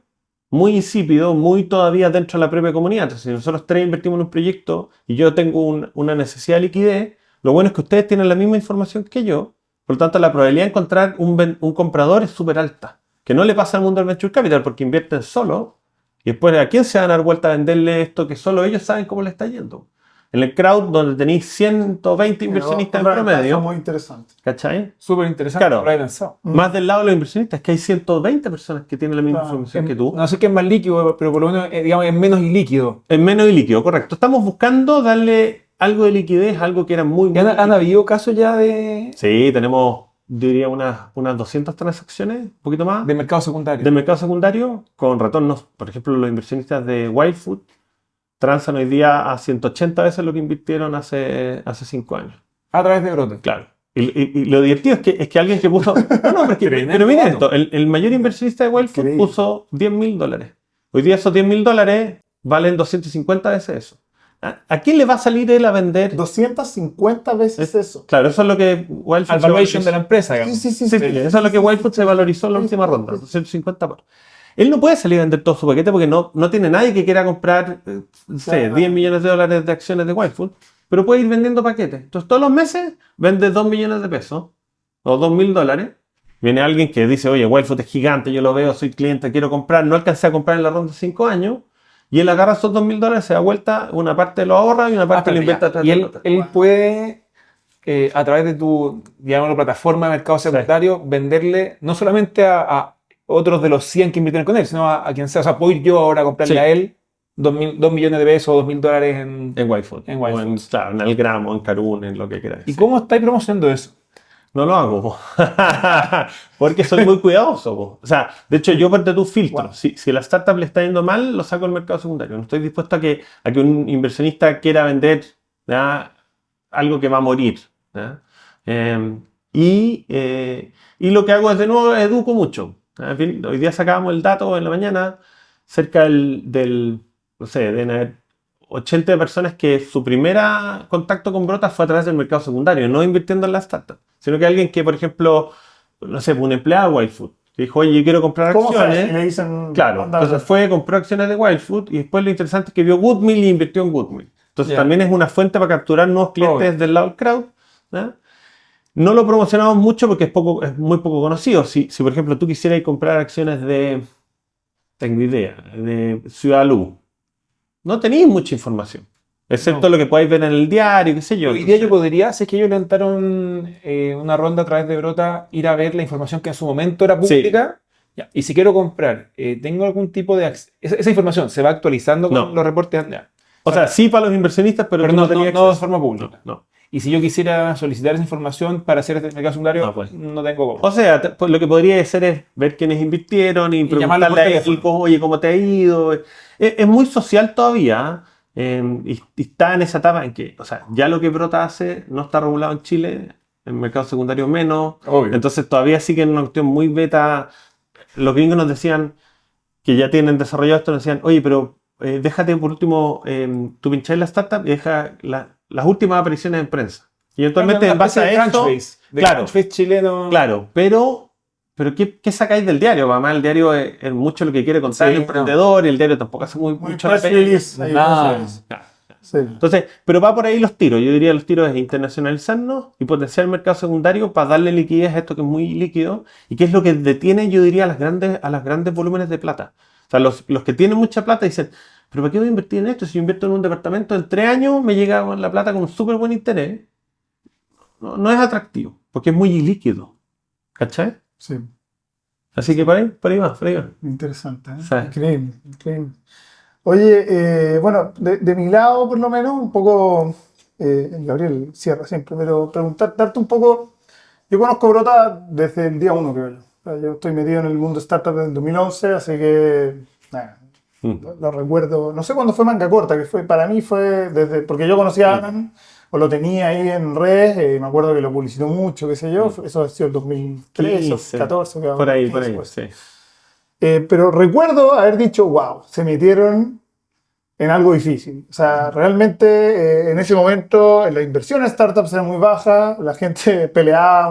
muy insípido, muy todavía dentro de la propia comunidad. Entonces, si nosotros 3 invertimos en un proyecto y yo tengo una necesidad de liquidez, lo bueno es que ustedes tienen la misma información que yo, por lo tanto la probabilidad de encontrar un comprador es súper alta, que no le pasa al mundo del Venture Capital porque invierten solo y después ¿a quién se van a dar vuelta a venderle esto que solo ellos saben cómo le está yendo? En el crowd, donde tenéis 120 inversionistas en promedio, Muy interesante. ¿cachai? Súper interesante, Claro. no lo había pensado. Más del lado de los inversionistas, que hay 120 personas que tienen la misma Claro. información que tú. No sé qué es más líquido, pero por lo menos, digamos, es menos ilíquido. Es menos ilíquido, correcto. Estamos buscando darle algo de liquidez, algo que era muy... ¿Y han habido casos ya de Sí, tenemos, diría, unas 200 transacciones, un poquito más, mercado secundario? del mercado secundario con retornos. Por ejemplo, los inversionistas de Wildfoot transan hoy día a 180 veces lo que invirtieron hace 5 años. A través de brotes. Claro. Y lo divertido es que alguien que puso... No, pero mira esto, el mayor inversionista de Wildfoot Increíble. puso $10.000. Hoy día esos $10.000 valen 250 veces eso. ¿A quién le va a salir él a vender? 250 veces eso. Claro, eso es lo que Wildfoot Al se valuation de la valorizó. empresa, digamos. Sí. Sí, eso es lo que Wildfoot se valorizó en la última ronda, 250 por. Él no puede salir a vender todo su paquete porque no tiene nadie que quiera comprar no sé, Claro. $10 millones de acciones de Wildfoot, pero puede ir vendiendo paquetes. Entonces todos los meses vende 2 millones de pesos o $2.000. Viene alguien que dice, oye, Wildfoot es gigante, yo lo veo, soy cliente, quiero comprar, no alcancé a comprar en la ronda de 5 años, y él agarra esos $2.000, se da vuelta, una parte lo ahorra y una parte lo invierte atrás Y de él, otra. él puede, a través de tu, digamos, plataforma de mercado secundario, venderle no solamente a otros de los 100 que invirtieron con él, sino a quien sea. O sea, puedo ir yo ahora a comprarle Sí. a él 2 millones de pesos o $2.000 en... En Wildfoot. En O Wildfoot. claro, en Algramo, en Carun, en lo que quieras. ¿Y cómo estáis promocionando eso? No lo hago. Porque soy muy cuidadoso. Po. O sea, de hecho, yo ponte tu filtro. Wow. Si la startup le está yendo mal, lo saco del mercado secundario. No estoy dispuesto a que un inversionista quiera vender ¿ya? Algo que va a morir. ¿ya? Y lo que hago es, de nuevo, educo mucho. ¿ya? En fin, hoy día sacábamos el dato en la mañana, cerca no sé, deben haber 80 personas que su primer contacto con Brotas fue a través del mercado secundario, no invirtiendo en la startup, sino que alguien que, por ejemplo, no sé, un empleado de Wildfoot, que dijo, oye, yo quiero comprar ¿Cómo se acciones. hace? Y le dicen, Claro, anda, entonces fue, compró acciones de Wildfoot y después lo interesante es que vio Goodmill y invirtió en Goodmill. Entonces Ya. también es una fuente para capturar nuevos clientes Obvio. del lado del crowd. ¿ya? No lo promocionamos mucho porque es muy poco conocido. Si por ejemplo tú quisieras comprar acciones tengo idea, de Ciudad Luz, no tenéis mucha información. Excepto No. lo que podéis ver en el diario, qué sé yo. Hoy día yo podría, si es que ellos levantaron una ronda a través de Brota, ir a ver la información que en su momento era pública. Ya. Y si quiero comprar, ¿tengo algún tipo de... Esa información se va actualizando con No. los reportes? Ya. O sea, sí para los inversionistas, pero Pero tú no, tenías no de acceso. forma pública. No. Y si yo quisiera solicitar esa información para hacer este mercado secundario, No, pues. no tengo cómo. O sea, pues lo que podría hacer es ver quiénes invirtieron y llamarlo por preguntarle a teléfono. él, oye, ¿cómo te ha ido? Es muy social todavía. Y está en esa etapa en que, o sea, ya lo que Brota hace no está regulado en Chile, en el mercado secundario menos. Obvio. Entonces todavía sigue en una cuestión muy beta. Los gringos nos decían que ya tienen desarrollado esto, nos decían, oye, pero déjate por último, tú pincháis la startup y deja las últimas apariciones en prensa. Y eventualmente en base a eso, claro, Crunchbase chileno. claro, pero ¿qué sacáis del diario? Además, el diario es mucho lo que quiere contar Sí, el emprendedor y el diario tampoco hace muy mucho press la pega. release, ahí, Nada. press release. Claro. Sí. Entonces, pero va por ahí los tiros. Yo diría los tiros es internacionalizarnos y potenciar el mercado secundario para darle liquidez a esto que es muy líquido y que es lo que detiene, yo diría, a las grandes volúmenes de plata. O sea, los que tienen mucha plata dicen, pero ¿para qué voy a invertir en esto? Si yo invierto en un departamento en 3 años, me llega la plata con un súper buen interés. No es atractivo, porque es muy ilíquido. ¿Cachai? Sí, Así que por ahí va, por ahí va. interesante, ¿eh? Sí. Increíble, increíble. Oye, bueno, de mi lado por lo menos, un poco, Gabriel cierra siempre, pero darte un poco, yo conozco Brota desde el día uno, creo yo. O sea, yo estoy metido en el mundo startup desde el 2011, así que, nada, lo recuerdo, no sé cuándo fue Manga Corta, que fue, para mí fue desde, porque yo conocía a Alan, o lo tenía ahí en redes, me acuerdo que lo publicitó mucho, qué sé yo, eso ha sido el 2013 o 15, 2014. por ahí, 15, pues. sí. Pero recuerdo haber dicho, wow, se metieron en algo difícil. O sea, realmente en ese momento la inversión en startups era muy baja, la gente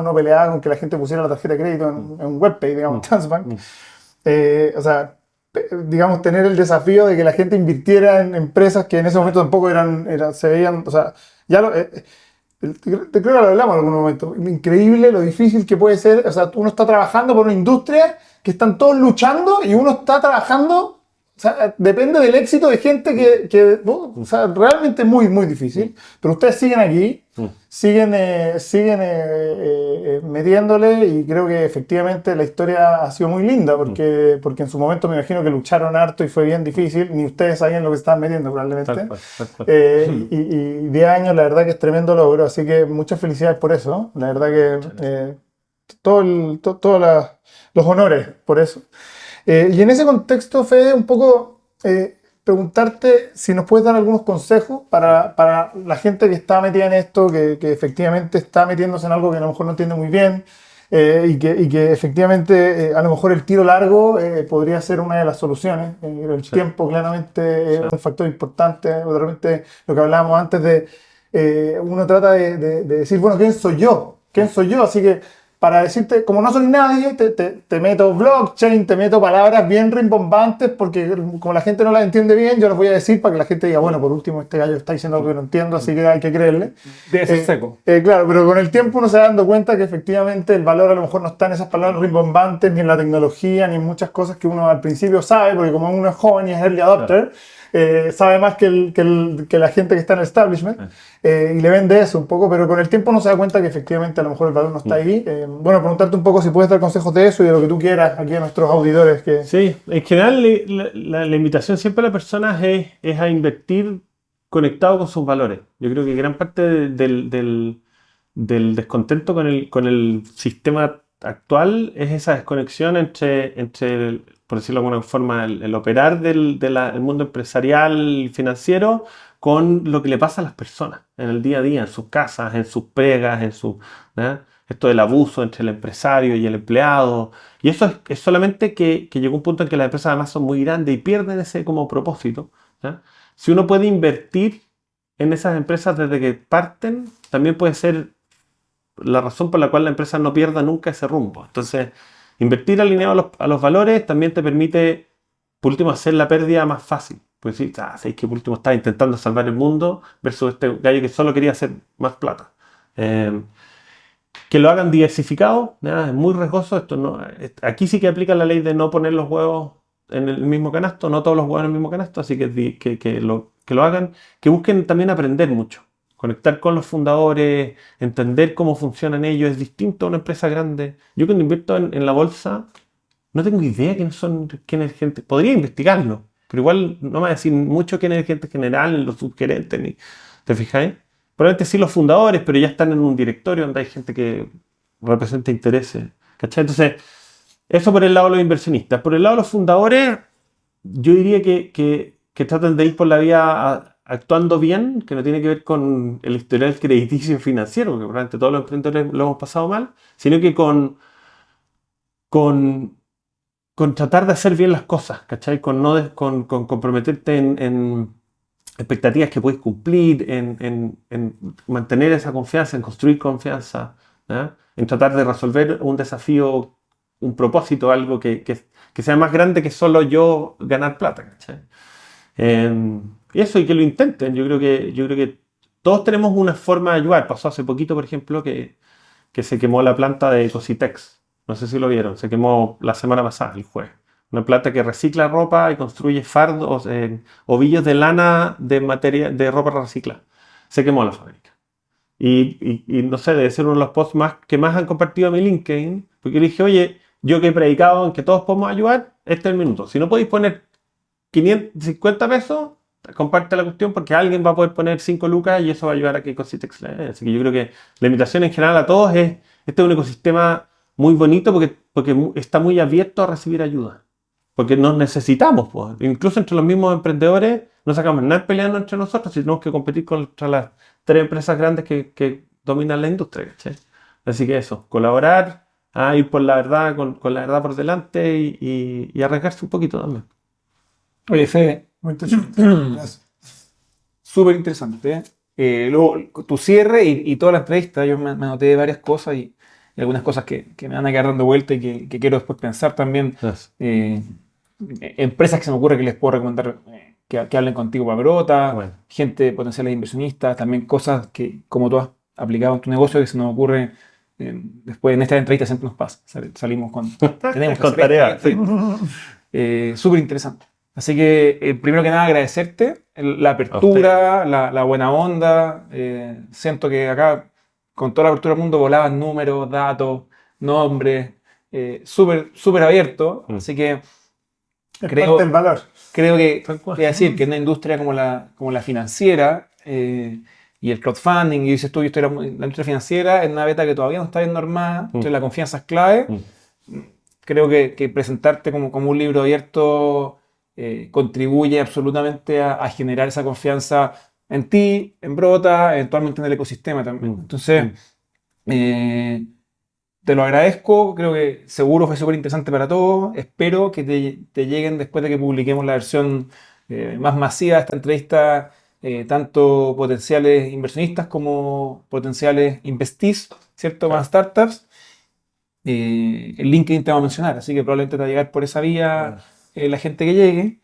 uno peleaba con que la gente pusiera la tarjeta de crédito en un webpage, digamos, Transbank. O sea, digamos, tener el desafío de que la gente invirtiera en empresas que en ese momento tampoco se veían, o sea, ya creo que lo hablamos en algún momento, increíble lo difícil que puede ser, o sea, uno está trabajando por una industria que están todos luchando y uno está trabajando. O sea, depende del éxito de gente o sea, realmente es muy, muy difícil. Pero ustedes siguen aquí, siguen metiéndole y creo que efectivamente la historia ha sido muy linda porque en su momento me imagino que lucharon harto y fue bien difícil. Ni ustedes sabían lo que se estaban metiendo probablemente. Tal cual. Y 10 años, la verdad que es tremendo logro. Así que muchas felicidades por eso. La verdad que todos los honores por eso. Y en ese contexto, Fede, un poco preguntarte si nos puedes dar algunos consejos para la gente que está metida en esto, que efectivamente está metiéndose en algo que a lo mejor no entiende muy bien y que efectivamente a lo mejor el tiro largo podría ser una de las soluciones. El tiempo claramente es un factor importante. De repente lo que hablábamos antes uno trata de decir, bueno, ¿quién soy yo? ¿Quién soy yo? Así que para decirte, como no soy nadie, te meto blockchain, te meto palabras bien rimbombantes, porque como la gente no las entiende bien, yo las voy a decir para que la gente diga, bueno, por último, este gallo está diciendo algo que no entiendo, así que hay que creerle. Debe ser seco. Claro, pero con el tiempo uno se va dando cuenta que efectivamente el valor a lo mejor no está en esas palabras rimbombantes, ni en la tecnología, ni en muchas cosas que uno al principio sabe, porque como uno es joven y es early adopter, sabe más que la gente que está en el establishment y le vende eso un poco, pero con el tiempo uno se da cuenta que efectivamente a lo mejor el valor no está ahí. Bueno, preguntarte un poco si puedes dar consejos de eso y de lo que tú quieras aquí a nuestros auditores. Sí, en general la invitación siempre a las personas es a invertir conectado con sus valores. Yo creo que gran parte del descontento con el sistema actual es esa desconexión entre por decirlo de alguna forma, el operar del mundo empresarial financiero con lo que le pasa a las personas en el día a día, en sus casas, en sus pegas, esto del abuso entre el empresario y el empleado. Y eso es solamente que llegó un punto en que las empresas además son muy grandes y pierden ese como propósito. ¿Ya? Si uno puede invertir en esas empresas desde que parten, también puede ser la razón por la cual la empresa no pierda nunca ese rumbo. Entonces, invertir alineado a los valores también te permite, por último, hacer la pérdida más fácil. Pues sí, sabéis que por último estás intentando salvar el mundo versus este gallo que solo quería hacer más plata. Que lo hagan diversificado, es muy riesgoso. Aquí sí que aplica la ley de no poner los huevos en el mismo canasto, no todos los huevos en el mismo canasto, así que lo hagan, que busquen también aprender mucho. Conectar con los fundadores, entender cómo funcionan ellos, es distinto a una empresa grande. Yo cuando invierto en la bolsa, no tengo idea quién es gente. Podría investigarlo, pero igual no me va a decir mucho quién es el gerente general, los subgerentes, ni, ¿te fijáis? Probablemente sí los fundadores, pero ya están en un directorio donde hay gente que representa intereses. ¿Cachai? Entonces, eso por el lado de los inversionistas. Por el lado de los fundadores, yo diría que traten de ir por la vía actuando bien, que no tiene que ver con el historial crediticio financiero, porque probablemente todos los emprendedores lo hemos pasado mal, sino que con tratar de hacer bien las cosas, ¿cachai? Con comprometerte en expectativas que puedes cumplir, en mantener esa confianza, en construir confianza, ¿ya? En tratar de resolver un desafío, un propósito, algo que sea más grande que solo yo ganar plata, ¿cachai? Y eso, y que lo intenten. Yo creo que todos tenemos una forma de ayudar. Pasó hace poquito, por ejemplo, que se quemó la planta de Cositex. No sé si lo vieron. Se quemó la semana pasada, el jueves. Una planta que recicla ropa y construye fardos, ovillos de lana de ropa reciclada. Se quemó la fábrica. Y no sé, debe ser uno de los posts que más han compartido a mi LinkedIn, porque le dije, oye, yo que he predicado en que todos podemos ayudar, este es el minuto. Si no podéis poner 550 pesos, comparte la cuestión porque alguien va a poder poner 5 lucas y eso va a ayudar a que Ecosystem. Así que yo creo que la invitación en general a todos es, este es un ecosistema muy bonito porque está muy abierto a recibir ayuda. Porque nos necesitamos, pues. Incluso entre los mismos emprendedores no sacamos nada peleando entre nosotros, si tenemos que competir contra las 3 empresas grandes que dominan la industria, ¿cachai? Así que eso, colaborar, ir por la verdad, con la verdad por delante y arriesgarse un poquito también. Oye, Fede, Muy interesante. Gracias. súper interesante. Luego, tu cierre y toda la entrevista, yo me anoté varias cosas y algunas cosas que me van a quedar dando vuelta y que quiero después pensar también. Gracias. Empresas que se me ocurre que les puedo recomendar que hablen contigo para Brota, Bueno. gente potenciales inversionistas, también cosas que como tú has aplicado en tu negocio que se nos ocurre después en esta entrevista siempre nos pasa. Salimos tenemos que Con hacer tarea, esto. Súper interesante. Así que primero que nada agradecerte la apertura, la buena onda. Siento que acá con toda la apertura del mundo volaban números, datos, nombres, súper abierto. Así que Es creo, parte del valor. creo que, Tal cual. voy a decir que en una industria como la financiera y el crowdfunding, y dices tú, yo estoy en la industria financiera, en una beta que todavía no está bien normada, entonces la confianza es clave. Creo que presentarte como un libro abierto contribuye absolutamente a generar esa confianza en ti, en Brota, eventualmente en el ecosistema también. Entonces, te lo agradezco, creo que seguro fue súper interesante para todos. Espero que te lleguen después de que publiquemos la versión más masiva de esta entrevista, tanto potenciales inversionistas como potenciales investees, ¿cierto? Más startups. El LinkedIn te va a mencionar, así que probablemente te va a llegar por esa vía la gente que llegue.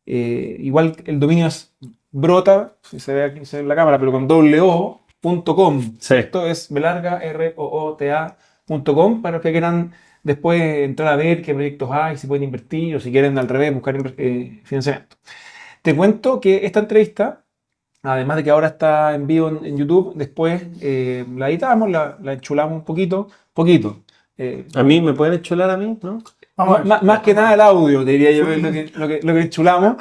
Igual el dominio es Brota, si se ve aquí se ve en la cámara, pero con wo.com. Sí. Esto es belarga, ROOTA.com, para los que quieran después entrar a ver qué proyectos hay, si pueden invertir o si quieren al revés buscar financiamiento. Te cuento que esta entrevista, además de que ahora está en vivo en YouTube, después la editamos, la enchulamos un poquito. A mí me pueden enchular a mí, ¿no? Vamos a ver. Más que nada el audio, diría yo, es lo que enchulamos.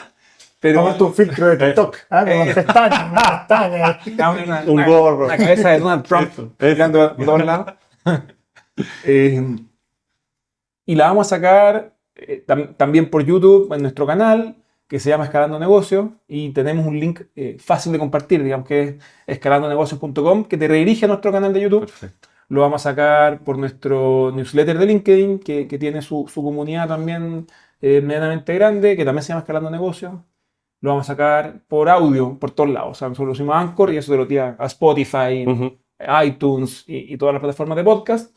Pero Vamos a ver tu filtro de TikTok. Con pestañas. Un gorro. La cabeza de Donald Trump mirando a todos lados. Y la vamos a sacar también por YouTube en nuestro canal que se llama Escalando Negocios y tenemos un link fácil de compartir, digamos que es escalandonegocios.com, que te redirige a nuestro canal de YouTube. Perfecto. Lo vamos a sacar por nuestro newsletter de LinkedIn, que tiene su comunidad también medianamente grande, que también se llama Escalando Negocios. Lo vamos a sacar por audio, por todos lados. O sea, nosotros lo hicimos a Anchor y eso te lo tira a Spotify, iTunes y todas las plataformas de podcast.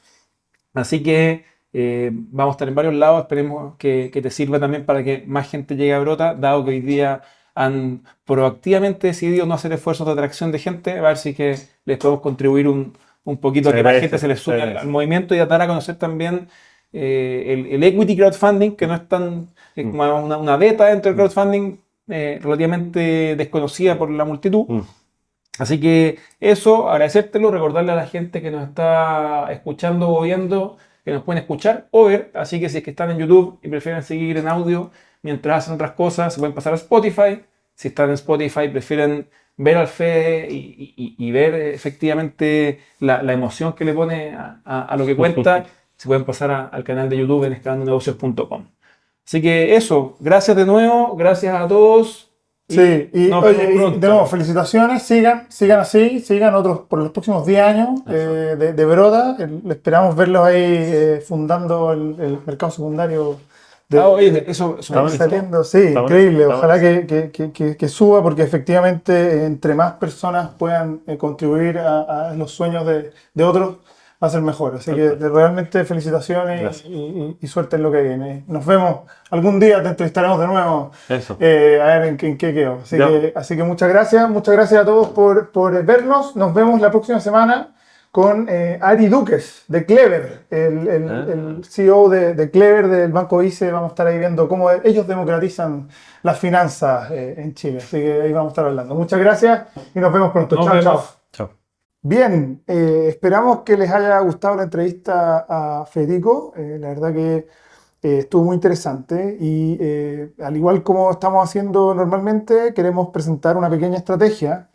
Así que vamos a estar en varios lados. Esperemos que te sirva también para que más gente llegue a Brota, dado que hoy día han proactivamente decidido no hacer esfuerzos de atracción de gente, a ver si que les podemos contribuir un poquito a que la gente se les sume al movimiento y a dar a conocer también el equity crowdfunding, que no es tan como una beta dentro del crowdfunding relativamente desconocida por la multitud. Así que eso, agradecértelo, recordarle a la gente que nos está escuchando o viendo, que nos pueden escuchar o ver. Así que si es que están en YouTube y prefieren seguir en audio mientras hacen otras cosas, se pueden pasar a Spotify. Si están en Spotify, prefieren ver al Fede y ver efectivamente la emoción que le pone a lo que cuenta, se pueden pasar al canal de YouTube en escalandonegocios.com. Así que eso, gracias de nuevo, gracias a todos. Sí, y nos oye, vemos y pronto. de nuevo, felicitaciones, sigan así, sigan otros por los próximos 10 años de Brota. Esperamos verlos ahí fundando el mercado secundario. Oye, eso Saliendo, sí, increíble. Ojalá que suba, porque efectivamente entre más personas puedan contribuir a los sueños de otros, va a ser mejor. Así que realmente felicitaciones y suerte en lo que viene. Nos vemos algún día, te entrevistaremos de nuevo. Eso. A ver en qué quedó. Así que muchas gracias a todos por vernos. Nos vemos la próxima semana con Ari Duques de Clever, el CEO de Clever del Banco ICE. Vamos a estar ahí viendo cómo ellos democratizan las finanzas en Chile. Así que ahí vamos a estar hablando. Muchas gracias y nos vemos pronto. Nos Chao, vemos. chao. Chao. Bien, esperamos que les haya gustado la entrevista a Federico. La verdad que estuvo muy interesante y al igual como estamos haciendo normalmente, queremos presentar una pequeña estrategia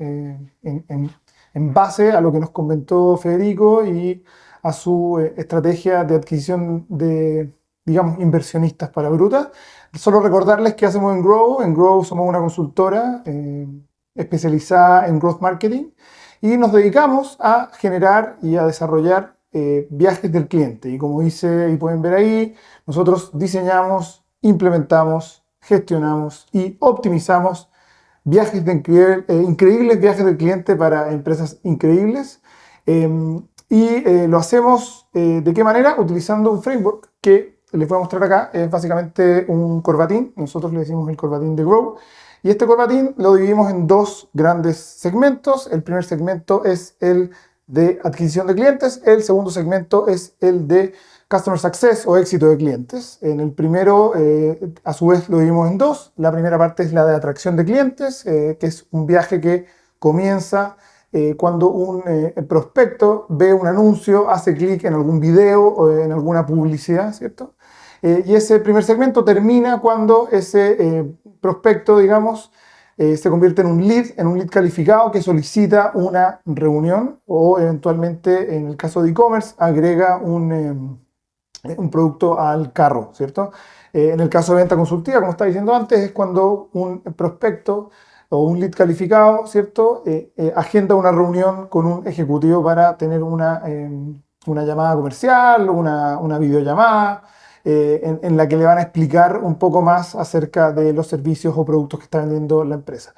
en base a lo que nos comentó Federico y a su estrategia de adquisición de, digamos, inversionistas para Bruta. Solo recordarles qué hacemos en Grow. En Grow somos una consultora especializada en growth marketing y nos dedicamos a generar y a desarrollar viajes del cliente. Y como dice y pueden ver ahí, nosotros diseñamos, implementamos, gestionamos y optimizamos viajes increíbles viajes del cliente para empresas increíbles. Lo hacemos ¿de qué manera? Utilizando un framework que les voy a mostrar acá. Es básicamente un corbatín. Nosotros le decimos el corbatín de Grow. Y este corbatín lo dividimos en dos grandes segmentos. El primer segmento es el de adquisición de clientes. El segundo segmento es el de Customer Success o éxito de clientes. En el primero, a su vez, lo dividimos en dos. La primera parte es la de atracción de clientes, que es un viaje que comienza cuando un prospecto ve un anuncio, hace clic en algún video o en alguna publicidad, ¿cierto? Y ese primer segmento termina cuando ese prospecto, digamos, se convierte en un lead calificado que solicita una reunión o eventualmente, en el caso de e-commerce, agrega un producto al carro, ¿cierto? En el caso de venta consultiva, como estaba diciendo antes, es cuando un prospecto o un lead calificado, ¿cierto? Agenda una reunión con un ejecutivo para tener una llamada comercial, una videollamada, en la que le van a explicar un poco más acerca de los servicios o productos que está vendiendo la empresa.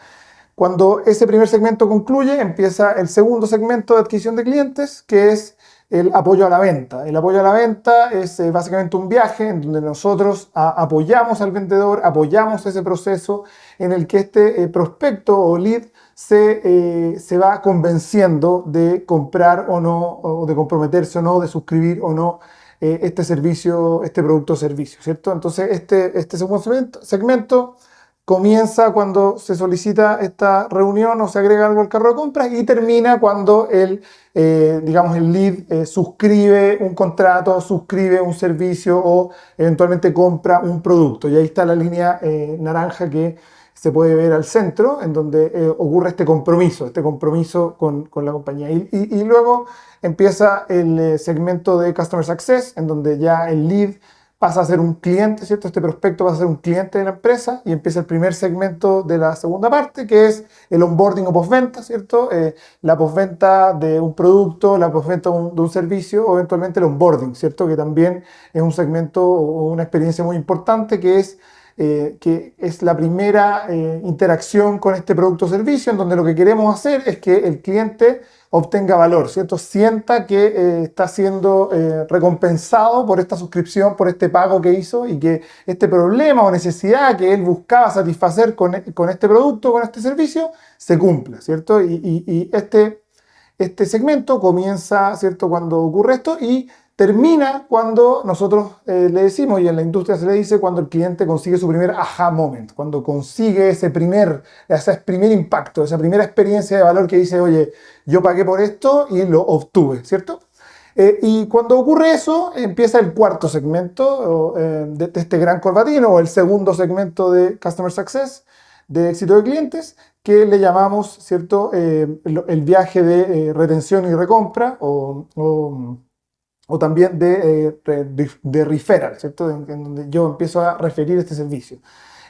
Cuando ese primer segmento concluye, empieza el segundo segmento de adquisición de clientes, que es el apoyo a la venta. El apoyo a la venta es básicamente un viaje en donde nosotros apoyamos al vendedor, apoyamos ese proceso en el que este prospecto o lead se va convenciendo de comprar o no, o de comprometerse o no, de suscribir o no este servicio, este producto o servicio, ¿cierto? Entonces este segundo segmento comienza cuando se solicita esta reunión o se agrega algo al carro de compras y termina cuando digamos, el lead suscribe un contrato, suscribe un servicio o eventualmente compra un producto. Y ahí está la línea naranja que se puede ver al centro, en donde ocurre este compromiso con la compañía. Y luego empieza el segmento de Customer Success, en donde ya el lead pasa a ser un cliente, ¿cierto? Este prospecto va a ser un cliente de la empresa y empieza el primer segmento de la segunda parte, que es el onboarding o postventa, ¿cierto? La postventa de un producto, la postventa de un servicio o eventualmente el onboarding, ¿cierto? Que también es un segmento o una experiencia muy importante que es la primera interacción con este producto o servicio, en donde lo que queremos hacer es que el cliente obtenga valor, ¿cierto? Sienta que está siendo recompensado por esta suscripción, por este pago que hizo y que este problema o necesidad que él buscaba satisfacer con este producto, con este servicio, se cumpla, ¿cierto? Y este segmento comienza, ¿cierto?, cuando ocurre esto y termina cuando nosotros le decimos, y en la industria se le dice, cuando el cliente consigue su primer aha moment, cuando consigue ese primer impacto, esa primera experiencia de valor que dice, oye, yo pagué por esto y lo obtuve, ¿cierto? Y cuando ocurre eso, empieza el cuarto segmento de este gran corbatino, o el segundo segmento de Customer Success, de éxito de clientes, que le llamamos, ¿cierto?, el viaje de retención y recompra, o también de referral, ¿cierto? En donde yo empiezo a referir este servicio.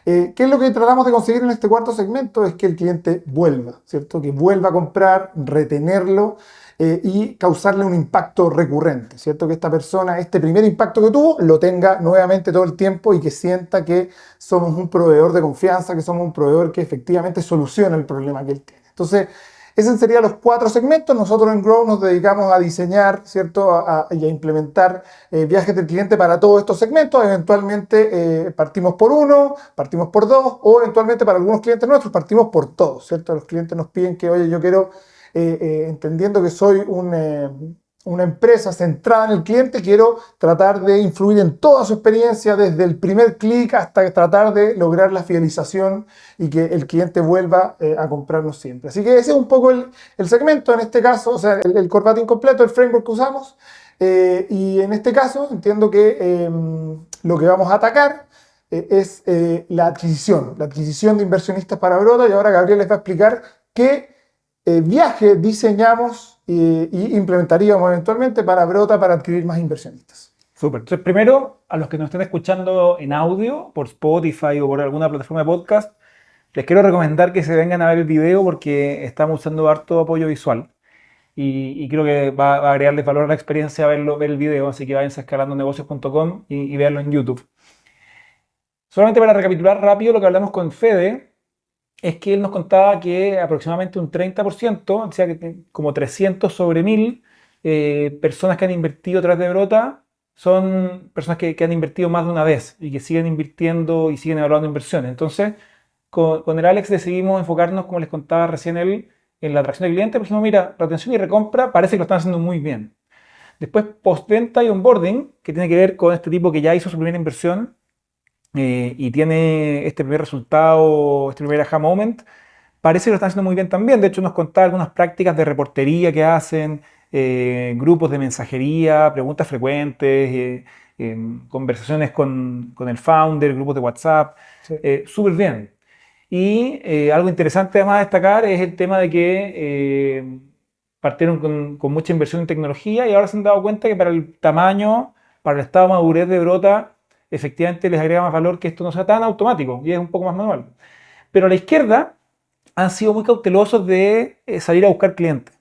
¿Qué es lo que tratamos de conseguir en este cuarto segmento? Es que el cliente vuelva, ¿cierto? Que vuelva a comprar, retenerlo y causarle un impacto recurrente, ¿cierto? Que esta persona, este primer impacto que tuvo, lo tenga nuevamente todo el tiempo y que sienta que somos un proveedor de confianza, que somos un proveedor que efectivamente soluciona el problema que él tiene. Entonces, esos serían los cuatro segmentos. Nosotros en Grow nos dedicamos a diseñar, ¿cierto?, y a implementar viajes del cliente para todos estos segmentos. Eventualmente partimos por uno, partimos por dos, o eventualmente para algunos clientes nuestros partimos por todos, ¿cierto? Los clientes nos piden que, oye, yo quiero, entendiendo que soy una empresa centrada en el cliente, quiero tratar de influir en toda su experiencia, desde el primer clic hasta tratar de lograr la fidelización y que el cliente vuelva a comprarnos siempre. Así que ese es un poco el segmento, en este caso, o sea, el corbatín completo, el framework que usamos. Y en este caso entiendo que lo que vamos a atacar es la adquisición de inversionistas para Brota, y ahora Gabriel les va a explicar qué viaje diseñamos y implementaríamos eventualmente para Brota para adquirir más inversionistas. Súper. Entonces, primero, a los que nos estén escuchando en audio, por Spotify o por alguna plataforma de podcast, les quiero recomendar que se vengan a ver el video porque estamos usando harto apoyo visual. Y creo que va a agregarles valor a la experiencia ver el video, así que vayan a escalandonegocios.com y veanlo en YouTube. Solamente para recapitular rápido lo que hablamos con Fede, es que él nos contaba que aproximadamente un 30%, o sea que como 300 sobre 1000 personas que han invertido a través de Brota son personas que han invertido más de una vez y que siguen invirtiendo y siguen evaluando inversiones. Entonces, con el Alex decidimos enfocarnos, como les contaba recién él, en la atracción de clientes, porque dijimos, mira, retención y recompra parece que lo están haciendo muy bien. Después, postventa y onboarding, que tiene que ver con este tipo que ya hizo su primera inversión y tiene este primer resultado, este primer aha moment, parece que lo están haciendo muy bien también. De hecho, nos contaba algunas prácticas de reportería que hacen, grupos de mensajería, preguntas frecuentes, conversaciones con el founder, grupos de WhatsApp, Sí. súper bien. Y algo interesante además de destacar es el tema de que partieron con mucha inversión en tecnología y ahora se han dado cuenta que para el tamaño, para el estado de madurez de Brota, efectivamente les agrega más valor que esto no sea tan automático y es un poco más manual. Pero a la izquierda han sido muy cautelosos de salir a buscar clientes,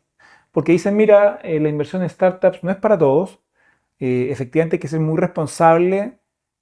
porque dicen, mira, la inversión en startups no es para todos, efectivamente hay que ser muy responsable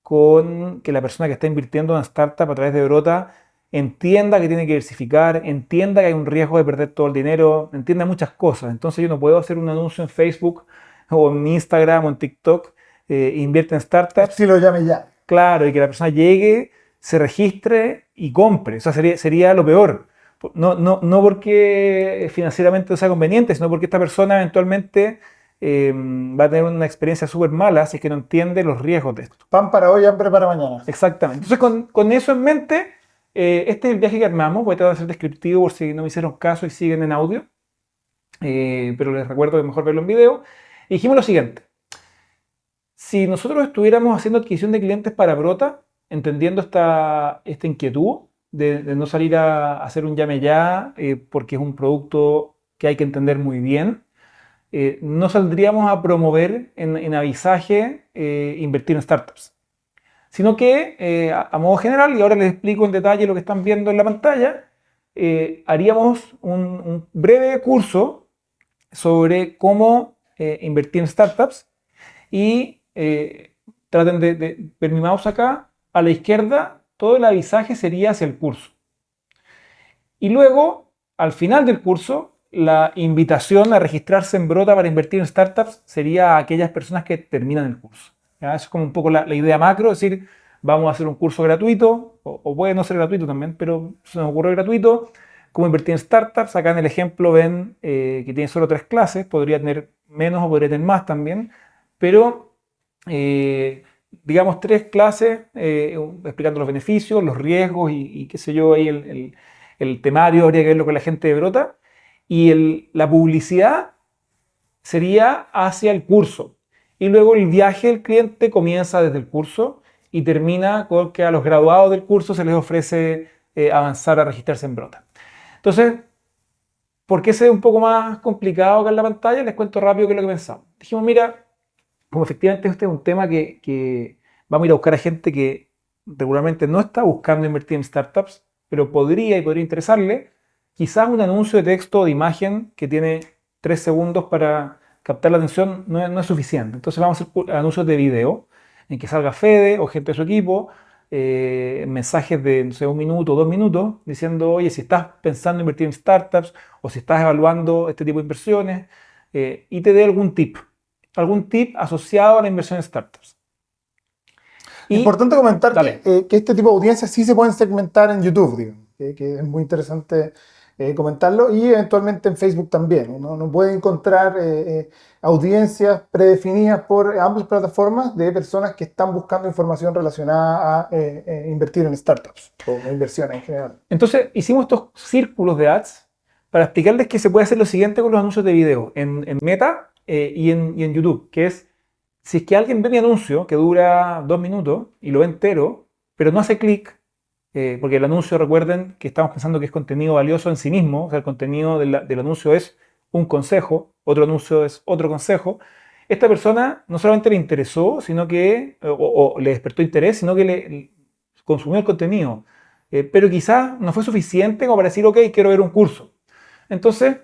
con que la persona que está invirtiendo en una startup a través de Brota entienda que tiene que diversificar, entienda que hay un riesgo de perder todo el dinero, entienda muchas cosas. Entonces yo no puedo hacer un anuncio en Facebook o en Instagram o en TikTok, invierte en startups, Si lo llame ya. claro, y que la persona llegue, se registre y compre. O sea, sería lo peor. No porque financieramente no sea conveniente, sino porque esta persona eventualmente va a tener una experiencia súper mala si es que no entiende los riesgos de esto. Pan para hoy, hambre para mañana. Exactamente. Entonces, con eso en mente, este es el viaje que armamos. Voy a tratar de ser descriptivo por si no me hicieron caso y siguen en audio. Pero les recuerdo que es mejor verlo en video. Y dijimos lo siguiente. Si nosotros estuviéramos haciendo adquisición de clientes para Brota, entendiendo esta inquietud de no salir a hacer un llame ya, porque es un producto que hay que entender muy bien, no saldríamos a promover en avisaje invertir en startups, sino que a modo general, y ahora les explico en detalle lo que están viendo en la pantalla, haríamos un breve curso sobre cómo invertir en startups y traten de ver mi mouse acá, a la izquierda, todo el avisaje sería hacia el curso. Y luego, al final del curso, la invitación a registrarse en Brota para invertir en startups sería a aquellas personas que terminan el curso. ¿Ya? Eso es como un poco la idea macro, es decir, vamos a hacer un curso gratuito, o puede no ser gratuito también, pero se nos ocurre gratuito, cómo invertir en startups. Acá en el ejemplo ven que tiene solo 3 clases, podría tener menos o podría tener más también, pero digamos 3 clases explicando los beneficios, los riesgos y qué sé yo, ahí el temario habría que verlo con la gente de Brota, y la publicidad sería hacia el curso. Y luego el viaje del cliente comienza desde el curso y termina con que a los graduados del curso se les ofrece avanzar a registrarse en Brota. Entonces, ¿por qué se ve un poco más complicado acá en la pantalla? Les cuento rápido qué es lo que pensamos. Dijimos, mira, como efectivamente este es un tema que vamos a ir a buscar a gente que regularmente no está buscando invertir en startups, pero podría interesarle, quizás un anuncio de texto o de imagen que tiene 3 segundos para captar la atención no es suficiente. Entonces vamos a hacer anuncios de video en que salga Fede o gente de su equipo, mensajes de, no sé, 1 minuto o 2 minutos, diciendo, oye, si estás pensando en invertir en startups o si estás evaluando este tipo de inversiones, y te dé algún tip asociado a la inversión en startups. Importante comentar Dale. que este tipo de audiencias sí se pueden segmentar en YouTube, digamos, que es muy interesante comentarlo, y eventualmente en Facebook también. Uno puede encontrar audiencias predefinidas por ambas plataformas de personas que están buscando información relacionada a invertir en startups o inversiones en general. Entonces, hicimos estos círculos de ads para explicarles que se puede hacer lo siguiente con los anuncios de video en Meta y en YouTube, que es, si es que alguien ve mi anuncio que dura 2 minutos y lo ve entero, pero no hace clic, porque el anuncio, recuerden que estamos pensando que es contenido valioso en sí mismo, o sea, el contenido del anuncio es un consejo, otro anuncio es otro consejo. Esta persona no solamente le interesó, sino que, o le despertó interés, sino que le consumió el contenido. Pero quizás no fue suficiente como para decir, ok, quiero ver un curso. Entonces,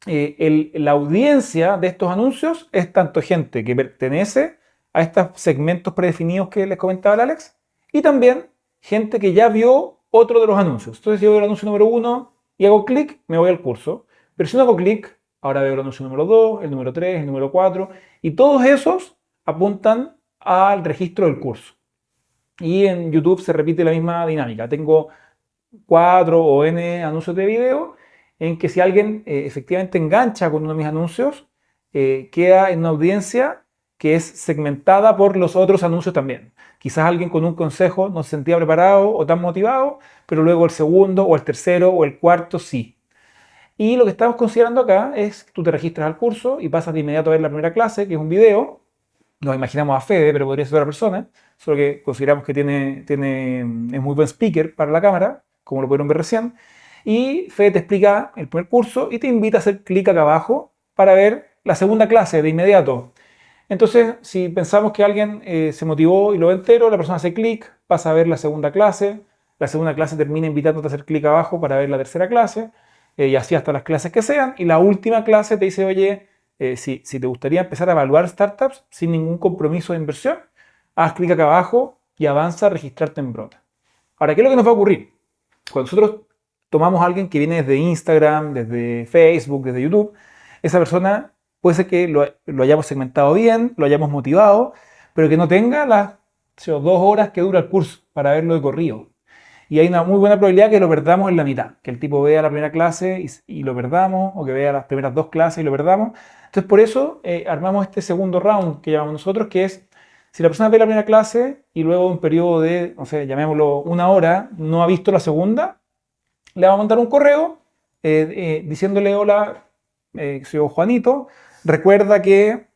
la audiencia de estos anuncios es tanto gente que pertenece a estos segmentos predefinidos que les comentaba el Alex, y también gente que ya vio otro de los anuncios. Entonces, si yo veo el anuncio número 1 y hago clic, me voy al curso. Pero si no hago clic, ahora veo el anuncio número 2, el número 3, el número 4, y todos esos apuntan al registro del curso. Y en YouTube se repite la misma dinámica. Tengo 4 o N anuncios de video en que si alguien efectivamente engancha con uno de mis anuncios, queda en una audiencia que es segmentada por los otros anuncios también. Quizás alguien con un consejo no se sentía preparado o tan motivado, pero luego el segundo o el tercero o el cuarto sí. Y lo que estamos considerando acá es que tú te registras al curso y pasas de inmediato a ver la primera clase, que es un video. Nos imaginamos a Fede, pero podría ser otra persona, solo que consideramos que es muy buen speaker para la cámara, como lo pudieron ver recién. Y Fede te explica el primer curso y te invita a hacer clic acá abajo para ver la segunda clase de inmediato. Entonces, si pensamos que alguien se motivó y lo ve entero, la persona hace clic, pasa a ver la segunda clase termina invitándote a hacer clic abajo para ver la tercera clase, y así hasta las clases que sean, y la última clase te dice, oye, si te gustaría empezar a evaluar startups sin ningún compromiso de inversión, haz clic acá abajo y avanza a registrarte en Brota. Ahora, ¿qué es lo que nos va a ocurrir? Cuando nosotros tomamos a alguien que viene desde Instagram, desde Facebook, desde YouTube, esa persona puede ser que lo hayamos segmentado bien, lo hayamos motivado, pero que no tenga las 2 horas que dura el curso para verlo de corrido. Y hay una muy buena probabilidad que lo perdamos en la mitad, que el tipo vea la primera clase y lo perdamos, o que vea las primeras 2 clases y lo perdamos. Entonces, por eso armamos este segundo round que llamamos nosotros, que es, si la persona ve la primera clase y luego de un periodo de, no sé, llamémoslo 1 hora, no ha visto la segunda, le vamos a mandar un correo diciéndole, hola, soy Juanito, recuerda que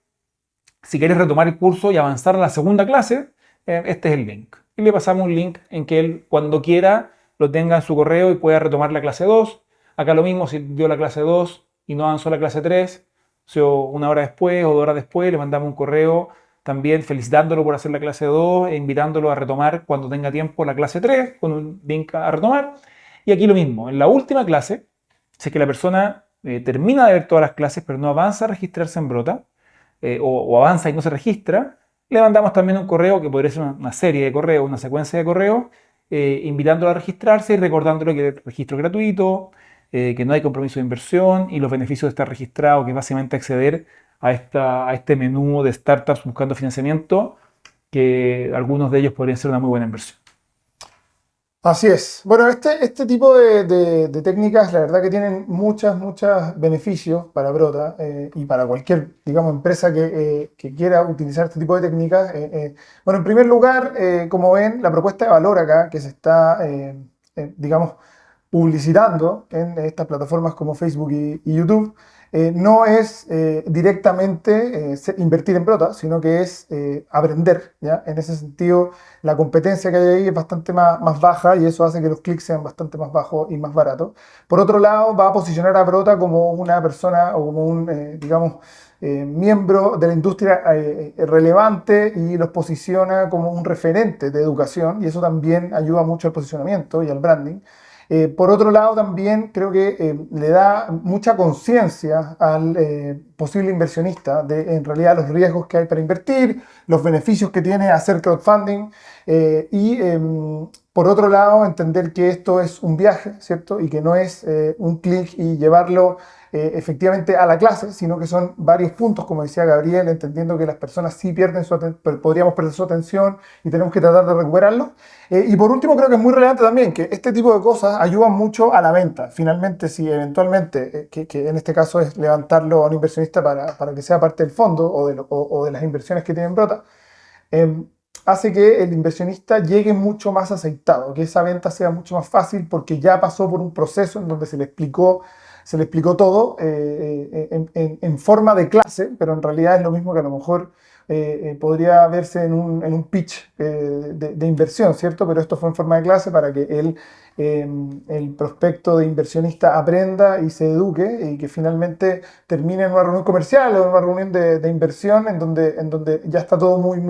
si quieres retomar el curso y avanzar a la segunda clase, este es el link. Y le pasamos un link en que él, cuando quiera, lo tenga en su correo y pueda retomar la clase 2. Acá lo mismo, si dio la clase 2 y no avanzó a la clase 3, o sea, 1 hora después o 2 horas después, le mandamos un correo también felicitándolo por hacer la clase 2 e invitándolo a retomar cuando tenga tiempo la clase 3, con un link a retomar. Y aquí lo mismo, en la última clase, si es que la persona termina de ver todas las clases pero no avanza a registrarse en Brota, o avanza y no se registra, le mandamos también un correo que podría ser una serie de correos, una secuencia de correos, invitándolo a registrarse y recordándole que el registro es gratuito, que no hay compromiso de inversión y los beneficios de estar registrado, que es básicamente acceder a este menú de startups buscando financiamiento, que algunos de ellos podrían ser una muy buena inversión. Así es. Bueno, este tipo de técnicas, la verdad que tienen muchos beneficios para Brota y para cualquier, digamos, empresa que quiera utilizar este tipo de técnicas. Bueno, en primer lugar, como ven, la propuesta de valor acá que se está, digamos, publicitando en estas plataformas como Facebook y YouTube, no es directamente invertir en Brota, sino que es aprender, ¿ya? En ese sentido, la competencia que hay ahí es bastante más baja y eso hace que los clics sean bastante más bajos y más baratos. Por otro lado, va a posicionar a Brota como una persona o como un, digamos, miembro de la industria relevante y los posiciona como un referente de educación y eso también ayuda mucho al posicionamiento y al branding. Por otro lado, también creo que le da mucha conciencia al posible inversionista de en realidad los riesgos que hay para invertir, los beneficios que tiene hacer crowdfunding por otro lado entender que esto es un viaje, ¿cierto? Y que no es un clic y llevarlo efectivamente a la clase, sino que son varios puntos, como decía Gabriel, entendiendo que las personas sí pierden podríamos perder su atención y tenemos que tratar de recuperarlo. Y por último, creo que es muy relevante también que este tipo de cosas ayudan mucho a la venta. Finalmente, si eventualmente, que en este caso es levantarlo a un inversionista para que sea parte del fondo o de las inversiones que tienen Brota, hace que el inversionista llegue mucho más aceitado, que esa venta sea mucho más fácil porque ya pasó por un proceso en donde se le explicó todo en forma de clase, pero en realidad es lo mismo que a lo mejor podría verse en un pitch de inversión, ¿cierto? Pero esto fue en forma de clase para que el prospecto de inversionista aprenda y se eduque y que finalmente termine en una reunión comercial o en una reunión de inversión en donde ya está todo muy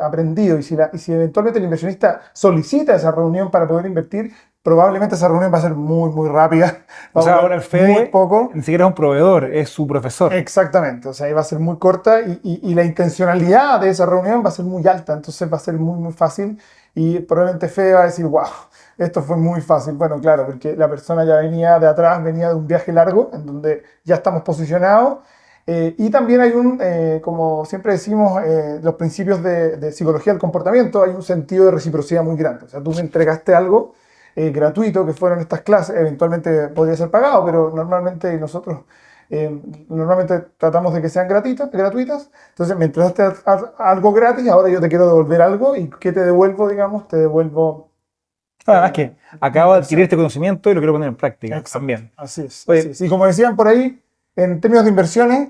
aprendido. Y si eventualmente el inversionista solicita esa reunión para poder invertir, probablemente esa reunión va a ser muy rápida. O sea, ahora el Fede muy poco. ni siquiera es un proveedor, es su profesor. Exactamente, o sea, ahí va a ser muy corta y la intencionalidad de esa reunión va a ser muy alta, entonces va a ser muy fácil y probablemente Fede va a decir, wow, esto fue muy fácil. Bueno, claro, porque la persona ya venía de atrás, venía de un viaje largo en donde ya estamos posicionados. Y también hay como siempre decimos, los principios de psicología del comportamiento, hay un sentido de reciprocidad muy grande. O sea, tú me entregaste algo gratuito, que fueron estas clases, eventualmente podría ser pagado, pero normalmente nosotros tratamos de que sean gratuitas. Entonces me entregaste algo gratis, ahora yo te quiero devolver algo. ¿Y qué te devuelvo, digamos? Te devuelvo... Además que acabo de adquirir este conocimiento y lo quiero poner en práctica. Exacto. También. Así es. Oye, Así es. Y como decían por ahí, en términos de inversiones,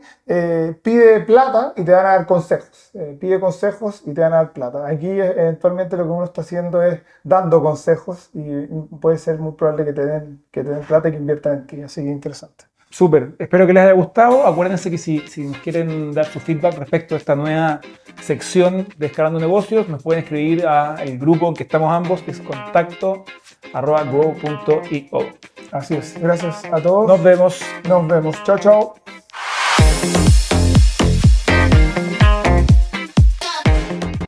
pide plata y te van a dar consejos. Pide consejos y te van a dar plata. Aquí eventualmente lo que uno está haciendo es dando consejos y puede ser muy probable que te den plata y que inviertan en ti. Así que interesante. súper. Espero que les haya gustado. Acuérdense que si quieren dar su feedback respecto a esta nueva sección de Escalando Negocios, nos pueden escribir al grupo en que estamos ambos, que es contacto@grow.io. Así es. Gracias a todos. Nos vemos. Nos vemos. Chao, chao.